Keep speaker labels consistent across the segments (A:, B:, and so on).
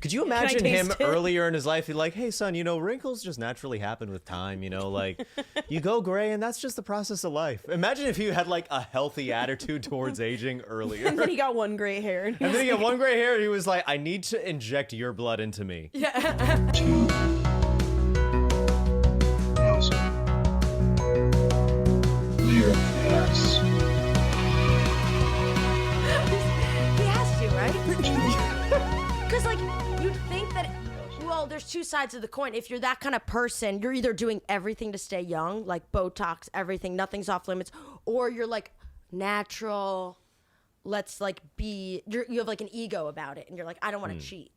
A: Could you imagine him
B: taste it?
A: earlier in his life? He's like, hey, son, wrinkles just naturally happen with time, like you go gray and that's just the process of life. Imagine if you had like a healthy attitude towards aging earlier.
B: And then he got one gray hair.
A: And then he got one gray hair and he was like, I need to inject your blood into me.
C: Two Nosy Meerkats.
D: He has to, right? Because, like, you'd think that, well, there's two sides of the coin. If you're that kind of person, you're either doing everything to stay young, like Botox, everything, nothing's off limits, or you're, like, natural, let's, like, you have, like, an ego about it, and you're like, I don't want to cheat.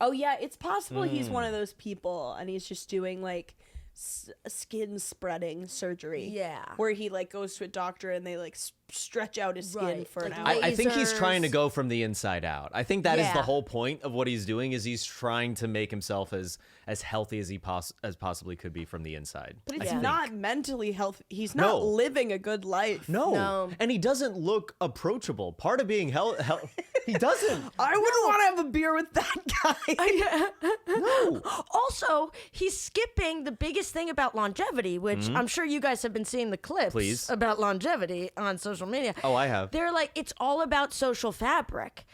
B: Oh, yeah, it's possible he's one of those people, and he's just doing, like, skin spreading surgery.
D: Yeah.
B: Where he, like, goes to a doctor and they, like, stretch out his skin
D: Right.
B: for an
D: Like,
B: hour.
A: I think he's
D: Lasers.
A: trying to go from the inside out. I think that is the
D: Yeah.
A: whole point of what he's doing is he's trying to make himself as healthy as he possibly could be from the inside.
B: But
A: I
B: it's
A: think.
B: not mentally healthy. He's not
A: No.
B: living a good life.
A: No. And he doesn't look approachable. Part of being he doesn't.
B: I wouldn't want to have a beer with that guy.
A: No.
D: Also, he's skipping the biggest thing about longevity, which I'm sure you guys have been seeing the clips
A: Please.
D: about longevity on social media.
A: Oh, I have.
D: They're like, it's all about social fabric,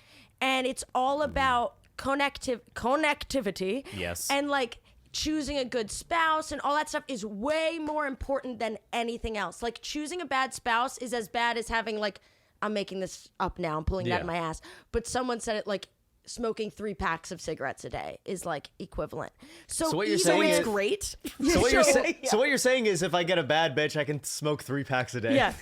D: and it's all about connectivity.
A: Yes.
D: And like choosing a good spouse and all that stuff is way more important than anything else. Like choosing a bad spouse is as bad as having like, I'm making this up now, I'm pulling that
A: Yeah.
D: in my ass, but someone said it like smoking 3 packs of cigarettes a day is like equivalent. So
A: what you're
D: even
A: saying
D: with-
A: is-
B: It's great.
A: So what, you're
B: Yeah.
A: so what you're saying is if I get a bad bitch, I can smoke 3 packs a day.
D: yeah.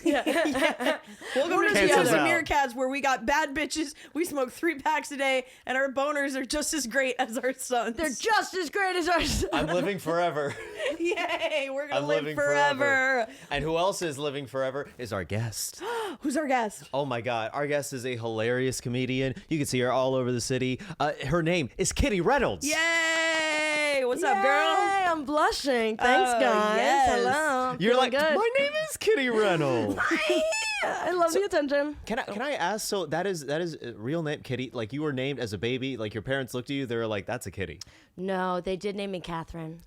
B: Welcome to Two
A: Cancels
B: Nosy
A: out.
B: Meerkats, where we got bad bitches, we smoke 3 packs a day, and our boners are just as great as our sons.
D: They're just as great as ours.
A: I'm living forever.
B: Yay, we're gonna
A: I'm
B: live
A: living
B: forever.
A: And who else is living forever is our guest.
B: Who's our guest?
A: Oh my God. Our guest is a hilarious comedian. You can see her all over the city. Her name is Kitty Reynolds.
B: Yay! What's up, girl?
D: Yay, I'm blushing. Thanks,
B: Oh,
D: guys.
B: yes.
D: Hello.
A: You're
D: Feeling
A: like,
D: good.
A: my name is Kitty Reynolds.
D: I love the attention.
A: Can I ask? So that is a real name, Kitty. Like you were named as a baby. Like your parents looked at you. They were like, "That's a Kitty."
D: No, they did name me Catherine.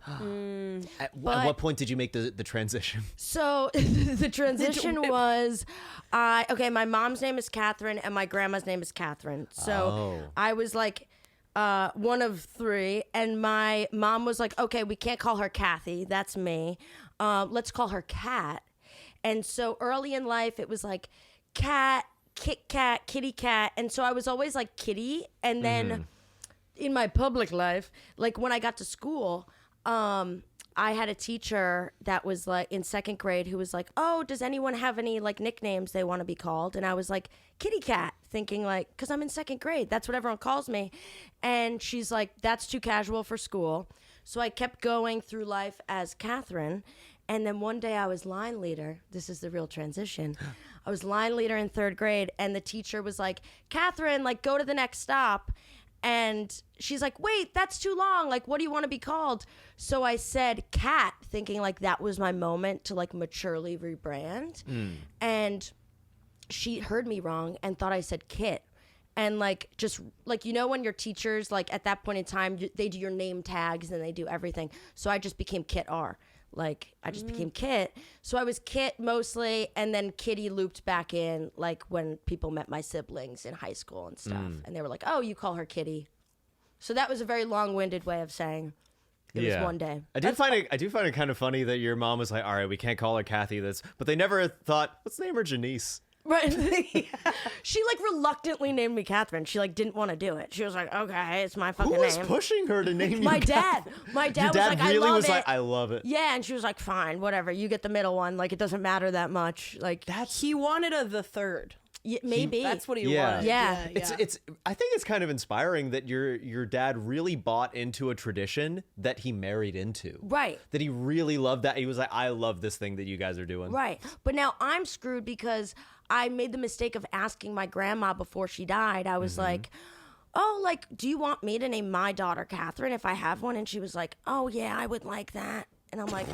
A: At what point did you make the transition?
D: So the transition was, my mom's name is Catherine and my grandma's name is Catherine. So I was like one of 3, and my mom was like, okay, we can't call her Kathy. That's me. Let's call her Cat. And so early in life, it was like cat, Kit Kat, kitty cat. And so I was always like Kitty. And then in my public life, like when I got to school, I had a teacher that was like in 2nd grade who was like, oh, does anyone have any like nicknames they want to be called? And I was like, Kitty Cat, thinking like, because I'm in 2nd grade. That's what everyone calls me. And she's like, that's too casual for school. So I kept going through life as Catherine. And then one day I was line leader. This is the real transition. I was line leader in 3rd grade, and the teacher was like, Catherine, like, go to the next stop. And she's like, wait, that's too long. Like, what do you want to be called? So I said Cat, thinking like that was my moment to like maturely rebrand. And she heard me wrong and thought I said Kit. And like, just like, when your teachers, like at that point in time, they do your name tags and they do everything. So I just became Kit R. Like, I just became Kit. So I was Kit mostly, and then Kitty looped back in, like, when people met my siblings in high school and stuff. And they were like, oh, you call her Kitty. So that was a very long-winded way of saying it was one day.
A: I do find it kind of funny that your mom was like, all right, we can't call her Kathy this, but they never thought, let's name her Janice.
D: Right. She, like, reluctantly named me Catherine. She, like, didn't want to do it. She was like, okay, it's my fucking
A: Who was
D: name.
A: pushing her to name you
D: My
A: Cathy?
D: dad. My dad
A: Your
D: was
A: dad
D: like,
A: really
D: I love
A: was
D: it.
A: like, I love it.
D: Yeah, and she was like, fine, whatever. You get the middle one. Like, it doesn't matter that much. Like,
B: He wanted the 3rd.
D: maybe.
B: That's what he
A: Yeah.
B: wanted.
D: Yeah.
A: It's I think it's kind of inspiring that your dad really bought into a tradition that he married into.
D: Right.
A: That he really loved that. He was like, I love this thing that you guys are doing.
D: Right. But now I'm screwed because I made the mistake of asking my grandma before she died. I was like, oh, like, do you want me to name my daughter Catherine if I have one? And she was like, oh, yeah, I would like that. And I'm like,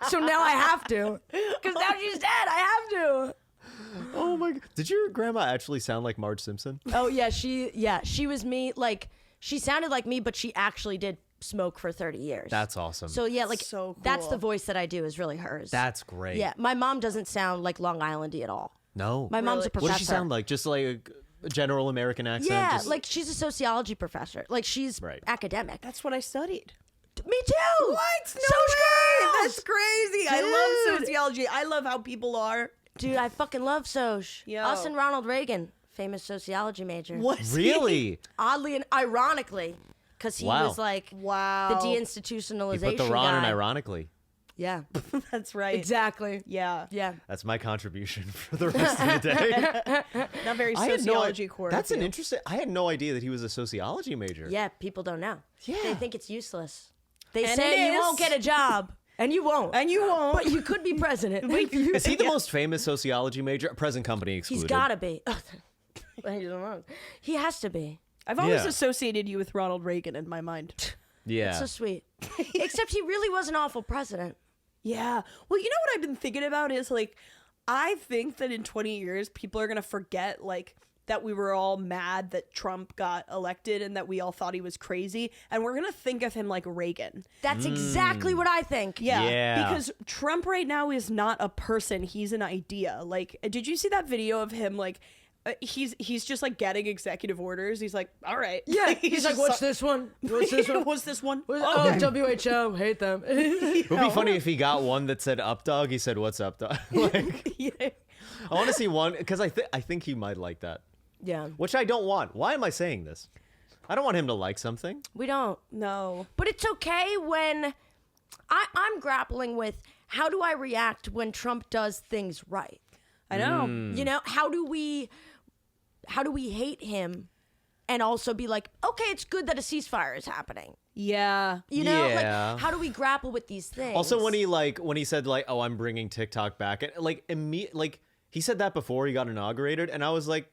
D: so now I have to. Because now she's dead. I have to.
A: Oh my god. Did your grandma actually sound like Marge Simpson?
D: Oh yeah, she was me. Like she sounded like me, but she actually did smoke for 30 years.
A: That's awesome.
D: So yeah, like
B: So
D: that's
B: cool.
D: the voice that I do is really hers.
A: That's great.
D: Yeah, my mom doesn't sound like Long Islandy at all.
A: No.
D: My mom's
B: Really?
D: a professor.
A: What does she sound like? Just like a general American accent?
D: Yeah,
A: Just-
D: like she's a sociology professor. Like she's
A: Right.
D: academic.
B: That's what I studied.
D: Me too.
B: What? No
D: Social
B: way!
D: girls!
B: That's crazy. I love
D: Dude.
B: sociology. I love how people are.
D: Dude, I fucking love Soch.
B: Yo.
D: Us and Ronald Reagan, famous sociology major.
B: Was
A: Really?
D: Oddly and ironically, because he
A: Wow.
D: was like
B: Wow.
D: the
A: You
D: deinstitutionalization
A: put the Ron in
D: guy.
A: ironically.
D: Yeah,
B: That's right.
D: exactly.
B: Yeah.
D: Yeah.
A: That's my contribution for the rest of the day.
B: Not very
A: I had no
B: sociology
A: i-
B: core.
A: That's
B: of
A: an
B: you.
A: interesting. I had no idea that he was a sociology major.
D: Yeah, people don't know.
A: Yeah.
D: They think it's useless. They
B: And
D: say
B: it
D: you won't
B: is.
D: get a job. And you won't.
B: And you won't.
D: But you could be president.
A: Is he the most famous sociology major? Present company excluded.
D: He's gotta be. He has to be.
B: I've always
A: Yeah.
B: associated you with Ronald Reagan in my mind.
A: Yeah.
D: So sweet. Except he really was an awful president.
B: Yeah. Well, you know what I've been thinking about is like, I think that in 20 years, people are going to forget like that we were all mad that Trump got elected and that we all thought he was crazy. And we're going to think of him like Reagan.
D: That's exactly what I think.
B: Yeah.
A: Yeah.
B: Because Trump right now is not a person. He's an idea. Like, did you see that video of him like, he's just like getting executive orders. He's like, all right.
D: Yeah. He's like,
B: just
D: what's this one? What's this one?
B: What's this one?
D: Oh, WHO. Hate them.
A: It would be funny if he got one that said "up dog." He said, "What's up, dog?" Like,
B: Yeah.
A: I want to see one because I think he might like that,
D: Yeah.
A: which I don't want. Why am I saying this? I don't want him to like something.
D: We don't.
B: No.
D: But it's okay when I'm grappling with how do I react when Trump does things right?
B: I know.
D: You know, how do we hate him and also be like, okay, it's good that a ceasefire is happening.
B: Yeah.
D: You know,
A: Yeah.
D: like how do we grapple with these things?
A: Also, when he said like, "Oh, I'm bringing TikTok back," and like like he said that before he got inaugurated, and I was like,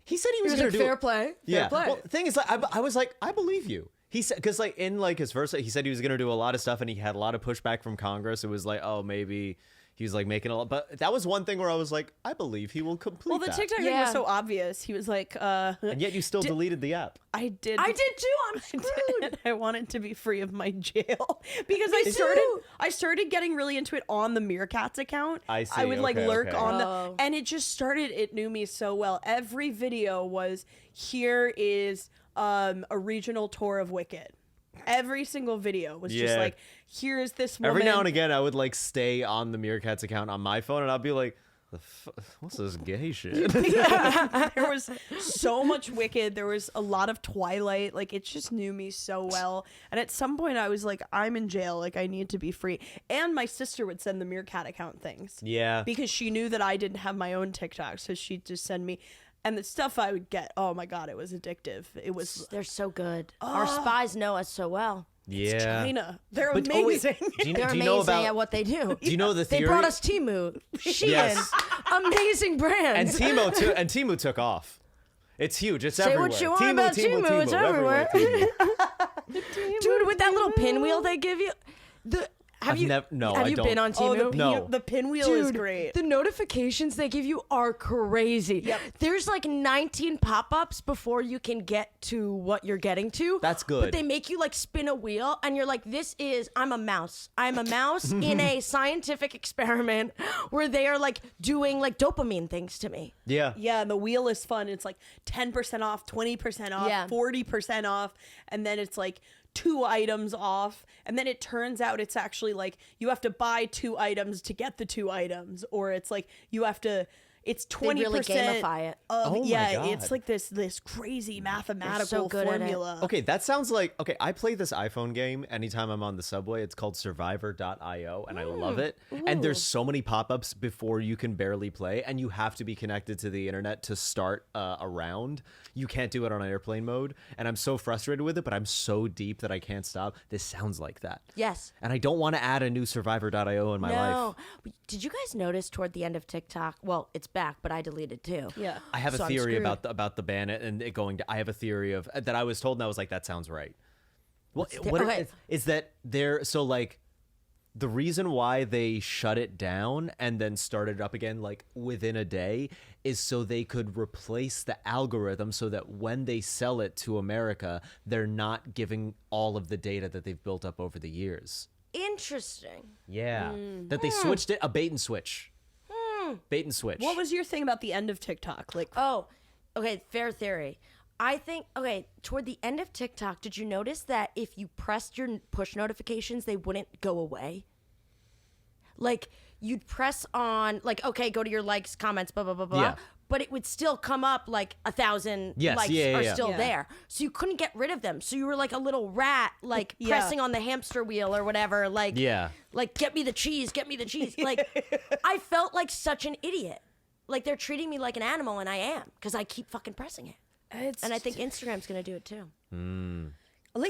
A: he said he was going to do
D: fair play.
A: Yeah.
D: Fair play.
A: Well, the thing is, like, I was like, I believe you. He said, because like in like his first, he said he was going to do a lot of stuff, and he had a lot of pushback from Congress. It was like, oh, maybe he was like making a lot, but that was one thing where I was like, I believe he will complete
B: Well, the
A: that.
B: TikTok thing
D: Yeah.
B: was so obvious. He was like,
A: And yet you still deleted the app.
B: I did.
D: I did too. I'm screwed.
B: I wanted to be free of my jail because
D: Me too.
B: I started getting really into it on the Meerkats account.
A: I see,
B: I would like
A: okay,
B: lurk
A: okay.
B: on
D: Oh.
B: the, and it just started. It knew me so well. Every video was here is a regional tour of Wicked. Every single video was just
A: Yeah.
B: like, here's this woman.
A: Every now and again, I would like stay on the Meerkats account on my phone, and I'd be like, what's this gay shit?
B: There was so much Wicked. There was a lot of Twilight. Like, it just knew me so well. And at some point, I was like, I'm in jail. Like, I need to be free. And my sister would send the Meerkat account things.
A: Yeah.
B: Because she knew that I didn't have my own TikTok. So she'd just send me. And the stuff I would get, oh my God, it was addictive. It was
D: They're so good. Our spies know us so well.
A: Yeah.
B: China. They're
A: But- oh, wait,
B: amazing.
A: do you,
D: They're
A: do you
D: amazing
A: know about?
D: at what they do.
A: Do you know the
D: They
A: theory?
D: brought us Temu. Shein.
A: Yes.
D: Amazing brand.
A: And Temu took off. It's huge. It's
D: Say
A: everywhere.
D: what you want about Temu, it's everywhere.
A: Temu.
D: Dude, with that little pinwheel they give you. Have you
A: don't.
D: been on
B: Oh,
D: Temu?
A: No.
B: the pinwheel
D: Dude,
B: is great.
D: the notifications they give you are crazy.
B: Yep.
D: There's like 19 pop-ups before you can get to what you're getting to.
A: That's good.
D: But they make you like spin a wheel and you're like, I'm a mouse. I'm a mouse in a scientific experiment where they are like doing like dopamine things to me.
A: Yeah.
B: Yeah, and the wheel is fun. It's like 10% off, 20% off,
D: Yeah.
B: 40% off, and then it's like 2 items off, and then it turns out it's actually like you have to buy 2 items to get the 2 items, or it's like you have to. It's 20%.
D: They really gamify it.
B: Of,
A: Oh my
B: yeah,
A: God.
B: it's like this crazy mathematical
D: so good at it.
B: formula.
A: Okay, that sounds like I play this iPhone game anytime I'm on the subway. It's called Survivor.io, and I love it. And there's so many pop-ups before you can barely play, and you have to be connected to the internet to start a round. You can't do it on airplane mode, and I'm so frustrated with it, but I'm so deep that I can't stop. This sounds like that.
D: Yes.
A: And I don't want to add a new Survivor.io in my life.
D: No. But did you guys notice toward the end of TikTok? Well, it's back, but I deleted too.
B: Yeah.
A: I have
D: So
A: a
D: I'm
A: theory
D: screwed.
A: about the ban and it going to. I have a theory of that I was told, and I was like, that sounds right. Well,
D: okay.
A: is that they're so like the reason why they shut it down and then started up again like within a day is so they could replace the algorithm so that when they sell it to America, they're not giving all of the data that they've built up over the years.
D: Interesting.
A: Yeah. That they switched it, a bait and switch. Bait and switch.
B: What was your thing about the end of TikTok? Like,
D: Oh, okay, fair theory. I think, okay, toward the end of TikTok, did you notice that if you pressed your push notifications, they wouldn't go away? Like, you'd press on, like, okay, go to your likes, comments, blah, blah, blah, blah.
A: Yeah.
D: But it would still come up like 1,000
A: Yes,
D: likes
A: yeah,
D: are
A: yeah.
D: still
B: Yeah.
D: there. So you couldn't get rid of them. So you were like a little rat, like
B: Yeah.
D: pressing on the hamster wheel or whatever. Like,
A: Yeah.
D: like, get me the cheese, get me the cheese. Like, I felt like such an idiot. Like, they're treating me like an animal, and I am, because I keep fucking pressing it.
B: it's
D: And I think Instagram's going to do it too.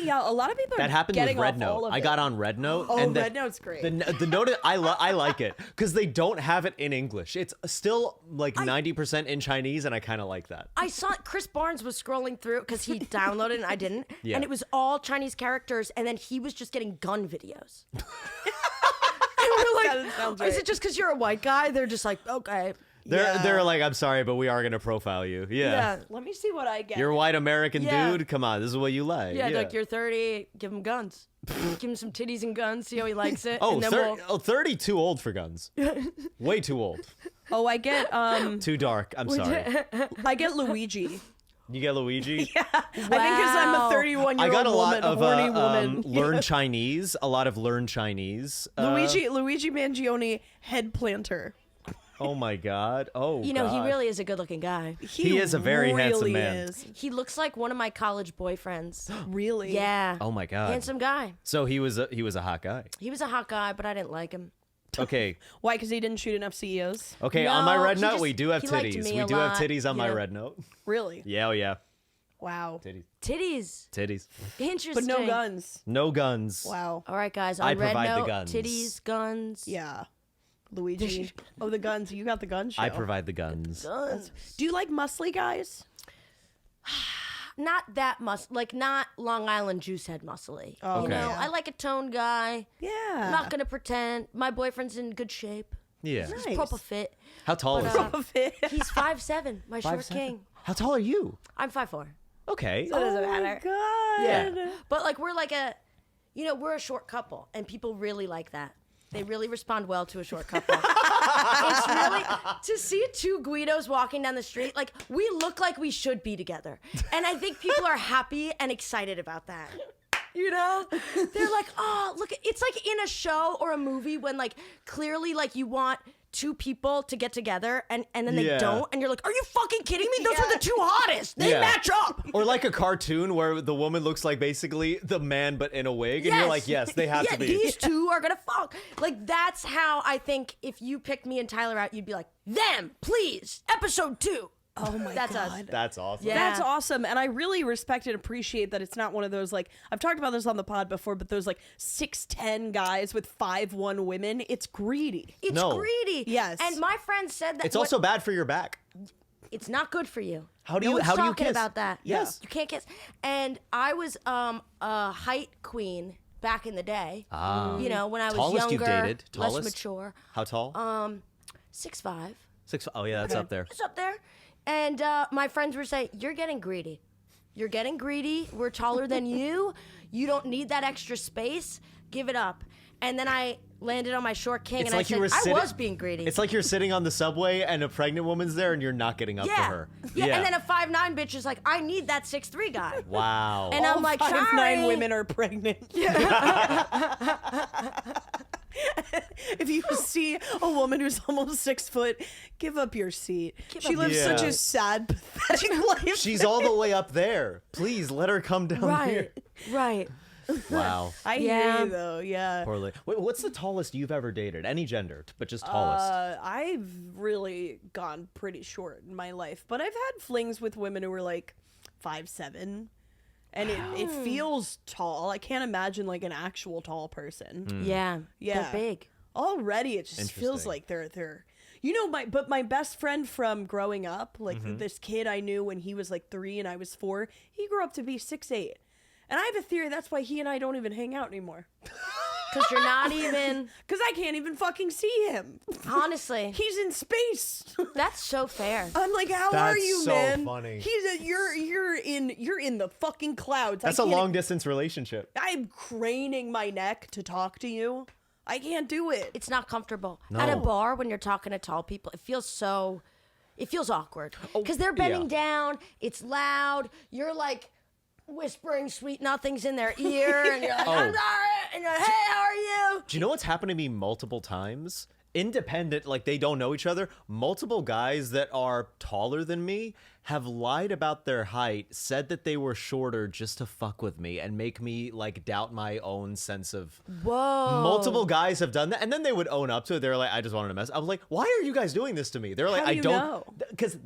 B: yeah, a lot of people are
A: That happened with
B: getting
A: Red
B: off all
A: Note.
B: of
A: I
B: it.
A: got on Red Note.
B: Oh,
A: and
B: Red Note's great.
A: The note, I like it because they don't have it in English. It's still like 90% in Chinese, and I kind of like that.
D: I saw Chris Barnes was scrolling through because he downloaded it and I didn't.
A: Yeah.
D: And it was all Chinese characters, and then he was just getting gun videos. And we're like,
B: That sounds
D: is
B: right.
D: it just because you're a white guy? They're just like, okay.
A: They're like, I'm sorry, but we are gonna profile you. Yeah.
B: Let me see what I get.
A: You're a white American
D: Yeah.
A: dude. Come on, this is what you like.
D: Yeah, like you're 30, give him guns. Give him some titties and guns, see how he likes it.
A: Oh,
D: and then
A: 30 too old for guns. Way too old.
B: Oh, I get
A: Too dark. I'm sorry.
B: I get Luigi.
A: You get Luigi?
B: I think because I'm a
D: Wow.
B: 31-year-old
A: I got a lot
B: woman,
A: of
B: horny woman.
A: learn Chinese. A lot of learn Chinese.
B: Luigi Mangione head planter.
A: Oh my God. Oh,
D: You know, he
A: God.
D: really is a good-looking guy.
A: He is a very handsome
B: really
A: man.
B: Is.
D: He looks like one of my college boyfriends.
B: Really?
D: Yeah.
A: Oh my God.
D: Handsome guy.
A: So he was a hot guy.
D: He was a hot guy, but I didn't like him.
A: Okay.
B: Why? Because he didn't shoot enough CEOs?
A: Okay.
D: No,
A: on my red
D: he
A: note,
D: just-
A: we do have
D: he liked
A: titties.
D: me
A: We
D: a
A: do have
D: lot,
A: titties on
D: you
A: my
D: know.
A: red note.
B: Really?
A: Yeah. Oh yeah.
B: Wow.
A: Titties.
D: Titties.
A: Titties.
D: Interesting.
B: But no guns.
A: No guns.
B: Wow.
D: All right, guys. On
A: I
D: red
A: provide the
D: note,
A: guns.
D: titties, guns.
B: Yeah. Luigi. Oh, the guns. You got the gun show.
A: I provide the guns.
D: Guns.
B: Do you like muscly guys?
D: Not that like not Long Island juice head muscly.
B: Oh,
D: You
A: okay.
D: know,
B: yeah.
D: I like a toned guy.
B: Yeah.
D: I'm not gonna pretend. My boyfriend's in good shape.
A: Yeah.
B: Nice.
D: He's proper fit.
A: How tall
D: But,
A: is he?
B: Proper fit.
D: He's 5'7", my short
A: 5'7"?
D: king.
A: How tall are you?
D: I'm 5'4".
A: Okay.
D: So it doesn't
B: Oh my
D: matter.
B: God.
A: Yeah.
D: But like we're like a, you know, we're a short couple, and people really like that. They really respond well to a short couple. It's really to see two Guidos walking down the street. Like we look like we should be together, and I think people are happy and excited about that. You know, they're like, oh, look, it's like in a show or a movie when like clearly like you want two people to get together and then they
A: Yeah.
D: don't, and you're like, are you fucking kidding me? Those are the two hottest. They
A: Yeah.
D: match up.
A: Or like a cartoon where the woman looks like basically the man but in a wig, and you're like, yes, they have to be.
D: These two are gonna fuck. Like that's how I think if you picked me and Tyler out, you'd be like, them, please, episode 2.
B: Oh my
D: That's
B: God.
D: us.
A: That's awesome.
D: Yeah.
B: That's awesome. And I really respect and appreciate that it's not one of those, like, I've talked about this on the pod before, but those, like, 6'10 guys with 5'1 women. It's greedy.
D: It's
A: No.
D: greedy.
B: Yes.
D: And my friend said that
A: It's also bad for your back.
D: it's not good for you.
A: How do
D: No
A: you
D: one's
A: how do you
D: talking
A: kiss?
D: about that?
A: Yes.
D: You can't kiss. And I was a height queen back in the day. You know, when I was
A: Tallest you've
D: younger,
A: dated?
D: less
A: Tallest?
D: mature.
A: How tall?
D: 6'5".
A: 6. Oh yeah, that's up there.
D: It's up there. And my friends were saying, you're getting greedy. You're getting greedy. We're taller than you. You don't need that extra space. Give it up. And then I landed on my short king,
A: It's
D: and
A: like
D: I
A: you
D: said,
A: were
D: I
A: sitting-
D: was being greedy.
A: It's like you're sitting on the subway and a pregnant woman's there and you're not getting up to
D: yeah.
A: her.
D: yeah. And then a 5'9" bitch is like, I need that 6'3" guy.
A: Wow.
D: And I'm like,
B: 5'9
D: sorry.
B: women are pregnant. If you see a woman who's almost 6 foot, give up your seat. She
D: up
B: lives
A: your
B: such
A: seat.
B: a sad, pathetic life.
A: She's all the way up there. Please let her come down here.
D: Right.
A: Wow.
B: I
D: Yeah.
B: hear you though, yeah.
A: Poorly. Wait, what's the tallest you've ever dated? Any gender, but just tallest.
B: I've really gone pretty short in my life, but I've had flings with women who were like 5'7", and it feels tall. I can't imagine like an actual tall person.
D: Yeah.
B: Yeah.
D: They're big.
B: Already, it just feels
A: Interesting.
B: like they're. You know, my best friend from growing up, like this kid I knew when he was like 3 and I was 4, he grew up to be 6'8". And I have a theory that's why he and I don't even hang out anymore.
D: Because you're not even.
B: Because I can't even fucking see him.
D: Honestly.
B: He's in space.
D: That's so fair.
B: I'm like, how
A: That's
B: are you,
A: so
B: man?
A: funny.
B: You're in the fucking clouds.
A: That's a long distance relationship.
B: I'm craning my neck to talk to you. I can't do it.
D: It's not comfortable.
A: No.
D: At a bar, when you're talking to tall people, it feels awkward. Because they're bending down, it's loud, you're like whispering sweet nothings in their ear, and you're like, I'm sorry, and you're like, hey, how are you?
A: Do you know what's happened to me multiple times? Independent, like they don't know each other. Multiple guys that are taller than me have lied about their height, said that they were shorter just to fuck with me and make me like doubt my own sense of.
D: Whoa.
A: Multiple guys have done that, and then they would own up to it. They're like, I just wanted to mess. I was like, why are you guys doing this to me? They're like,
B: How do
A: I
B: you
A: don't,
B: know?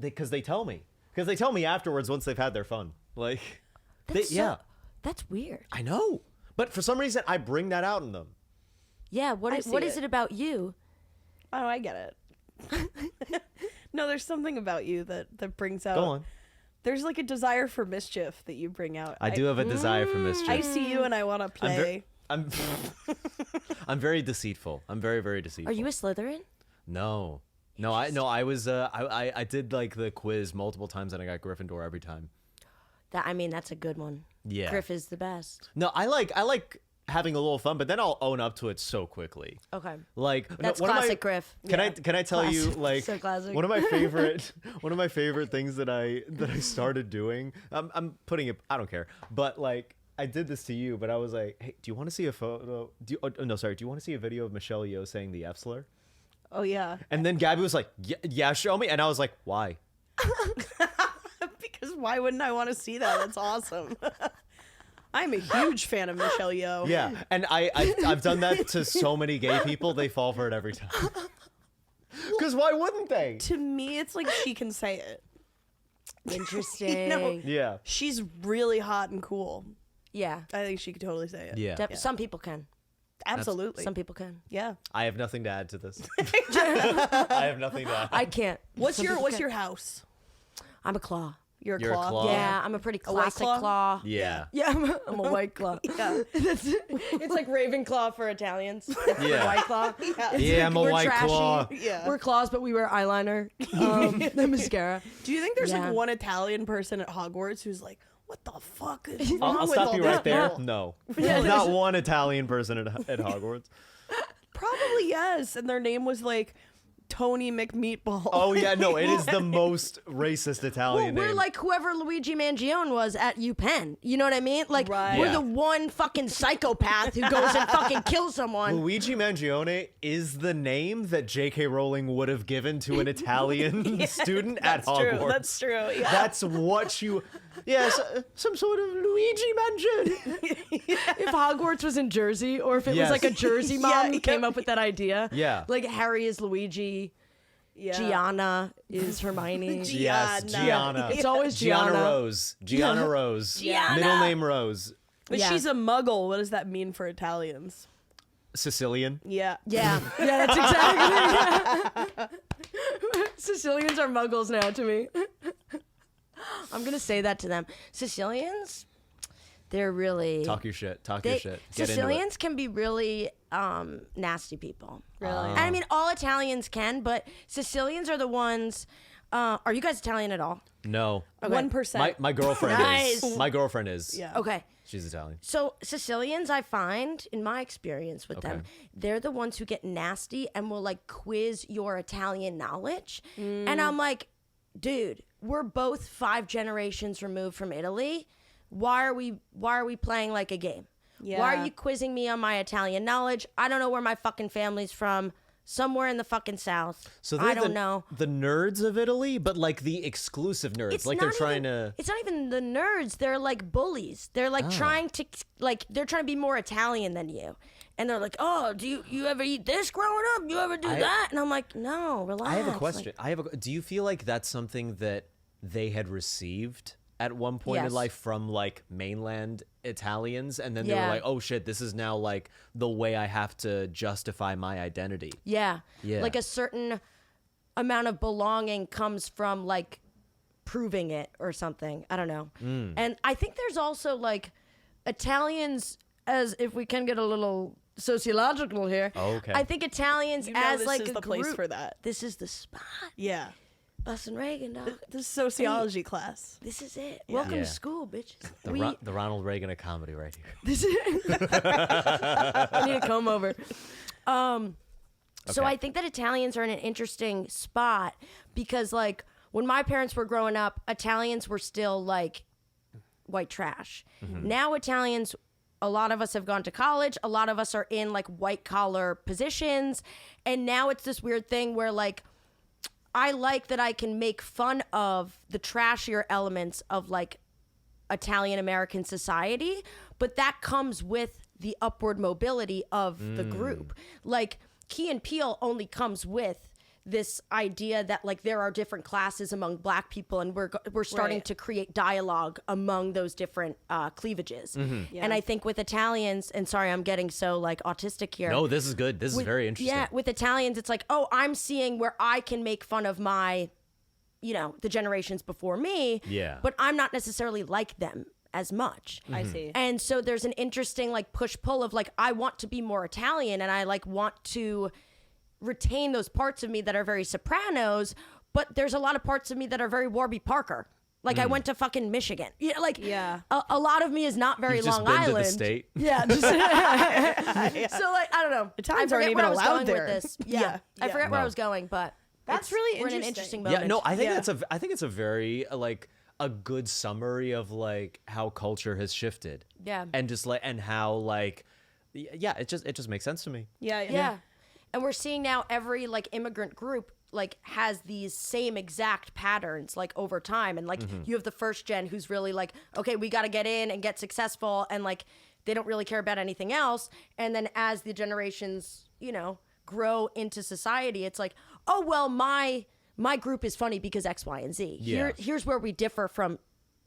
A: because they tell me. Because they tell me afterwards once they've had their fun. Like, yeah,
D: That's weird.
A: I know. But for some reason, I bring that out in them.
D: Yeah, what
B: I
D: is
B: see
D: it about you?
B: Oh, I get it. No, there's something about you that brings out.
A: Go on.
B: There's like a desire for mischief that you bring out.
A: I do have a desire for mischief.
B: I see you and I want to play.
A: I'm very deceitful. I'm very, very deceitful.
D: Are you a Slytherin?
A: No. I was I did like the quiz multiple times and I got Gryffindor every time.
D: That's a good one.
A: Yeah.
D: Griff is the best.
A: No, I like having a little fun, but then I'll own up to it so quickly.
D: Okay.
A: Like
D: That's
A: one of
D: classic Griff.
A: Can I tell you like
D: So classic.
A: one of my favorite things that I started doing. I'm putting it. I don't care, but like I did this to you, but I was like, hey, do you want to see a photo? Do you want to see a video of Michelle Yeoh saying the F slur?
B: Oh yeah.
A: And then Gabby was like, yeah, show me. And I was like, why?
B: Because why wouldn't I want to see that? That's awesome. I'm a huge fan of Michelle Yeoh.
A: Yeah, and I've done that to so many gay people. They fall for it every time. Because why wouldn't they?
B: To me, it's like she can say it.
D: Interesting.
A: Yeah.
B: She's really hot and cool.
D: Yeah.
B: I think she could totally say it.
A: Yeah.
D: Some people can.
B: Absolutely.
D: Some people can.
B: Yeah.
A: I have nothing to add to this. I have nothing to add.
D: I can't.
B: What's your house?
D: I'm a claw.
B: You're a
A: You're a
B: claw?
A: claw?
D: Yeah, I'm a pretty
B: white
D: classic
B: claw?
D: claw.
A: Yeah.
D: Yeah, I'm a white claw.
B: Yeah.
D: It's like Ravenclaw for Italians. It's
A: Yeah.
D: the white claw.
A: Yeah, I'm a
D: We're
A: white
D: trashy.
A: claw.
B: Yeah.
D: We're claws, but we wear eyeliner. The mascara.
B: Do you think there's
D: Yeah.
B: like one Italian person at Hogwarts who's like, what the fuck is wrong
A: I'll
B: with
A: stop
B: all
A: you
B: these
A: right there.
B: people?
A: No. There's not one Italian person at Hogwarts.
B: Probably yes. And their name was like Tony McMeatball.
A: Oh, yeah, no, it is the most racist
D: Well,
A: Italian
D: we're
A: name.
D: like whoever Luigi Mangione was at UPenn. You know what I mean? Like,
B: Right.
D: we're
A: Yeah.
D: the one fucking psychopath who goes and fucking kills someone.
A: Luigi Mangione is the name that J.K. Rowling would have given to an Italian student at Hogwarts.
B: True. That's true. Yeah.
A: That's what you... Yes, some sort of Luigi Mansion.
D: If Hogwarts was in Jersey, or if it
A: Yes.
D: was like a Jersey mom
B: Yeah,
D: who came up with that idea.
A: Yeah.
D: Like Harry is Luigi,
B: yeah.
D: Gianna is Hermione.
A: Yes, Gianna.
D: It's always
A: Gianna
D: Gianna.
A: Rose. Gianna Rose.
D: Gianna.
A: Middle name Rose.
B: But
D: Yeah.
B: she's a muggle. What does that mean for Italians?
A: Sicilian.
B: Yeah.
D: Yeah, yeah, that's exactly. Sicilians are muggles now to me. I'm gonna say that to them. Sicilians, they're really
A: Talk your shit. Talk your shit. Get
D: Sicilians can be really nasty people.
B: Really?
D: And I mean, all Italians can, but Sicilians are the ones. Are you guys Italian at all?
A: into it. No.
B: 1%.
A: My girlfriend
D: Nice.
A: is. My girlfriend is.
B: Yeah.
D: Okay.
A: She's Italian.
D: So Sicilians, I find, in my experience with them, they're the ones who get nasty and will like quiz your Italian knowledge. And I'm like, dude, we're both 5 generations removed from Italy. Why are we playing like a game?
B: Yeah.
D: Why are you quizzing me on my Italian knowledge? I don't know where my fucking family's from. Somewhere in the fucking South.
A: So
D: I
A: they're
D: don't know.
A: The nerds of Italy, but like the exclusive nerds.
D: It's
A: Like they're
D: not
A: trying
D: even-
A: to.
D: It's not even the nerds. They're like bullies. They're like trying to they're trying to be more Italian than you. And they're like, oh, do you ever eat this growing up? You ever do that? And I'm like, no, relax.
A: I have a
D: Like,
A: question. Do you feel like that's something that they had received at one point in
D: Yes.
A: life from like mainland Italians, and then they were
D: Yeah.
A: like, "Oh shit, this is now like the way I have to justify my identity."
D: yeah.
A: Yeah.
D: Like a certain amount of belonging comes from like proving it or something. I don't know. And I think there's also like Italians, as if we can get a little sociological here.
A: Oh, okay.
D: I think Italians
B: You know
D: as
B: this
D: like
B: is
D: a
B: the place
D: group,
B: for that.
D: This is the spot.
B: Yeah.
D: Us and Reagan, dog.
B: The sociology class.
D: This is it. Welcome
A: Yeah.
D: to school, bitches.
A: The Ronald Reagan of comedy right here.
D: This is I need to come over. So
A: Okay.
D: I think that Italians are in an interesting spot because, like, when my parents were growing up, Italians were still like white trash. Now Italians, a lot of us have gone to college. A lot of us are in like white collar positions, and now it's this weird thing where like I like that I can make fun of the trashier elements of like Italian American society, but that comes with the upward mobility of the group. Like Key and Peele only comes with this idea that like there are different classes among Black people, and we're starting
B: Right.
D: to create dialogue among those different cleavages.
B: Yeah.
D: And I think with Italians, and sorry, I'm getting so like autistic here.
A: No, this is good. This is very interesting.
D: Yeah, with Italians, it's like, oh, I'm seeing where I can make fun of my, you know, the generations before me.
A: Yeah.
D: But I'm not necessarily like them as much.
B: I see.
D: And so there's an interesting like push-pull of like, I want to be more Italian and I like want to retain those parts of me that are very Sopranos, but there's a lot of parts of me that are very Warby Parker. Like I went to fucking Michigan. Yeah, like
B: Yeah.
D: a lot of me is not very
A: You've just
D: Long
A: been
D: Island.
A: to the state.
D: Yeah, just so like I don't know.
B: Italians
D: I
B: aren't
D: forget
B: even
D: where I was
B: allowed
D: going
B: there.
D: with this. Yeah,
B: Yeah,
D: I
B: yeah.
D: forget where I
A: No.
D: was going, but
B: That's
D: it's-
B: really
D: we're in an
B: interesting.
D: interesting moment.
A: Yeah, no, I think
B: Yeah.
A: I think it's a very like a good summary of like how culture has shifted.
D: Yeah.
A: And just like and how like yeah, it just makes sense to me.
D: Yeah. And we're seeing now every like immigrant group like has these same exact patterns like over time, and like you have the first gen who's really like, okay, we got to get in and get successful, and like they don't really care about anything else. And then as the generations, you know, grow into society, it's like, oh well, my group is funny because X, Y, and Z.
A: Yeah.
D: Here's where we differ from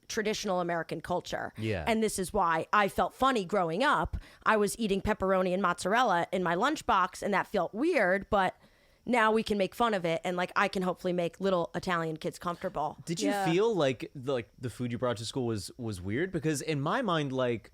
D: traditional American culture.
A: Yeah.
D: And this is why I felt funny growing up. I was eating pepperoni and mozzarella in my lunchbox, and that felt weird, but now we can make fun of it, and like I can hopefully make little Italian kids comfortable.
A: Did you
B: Yeah.
A: feel like the food you brought to school was weird? Because in my mind, like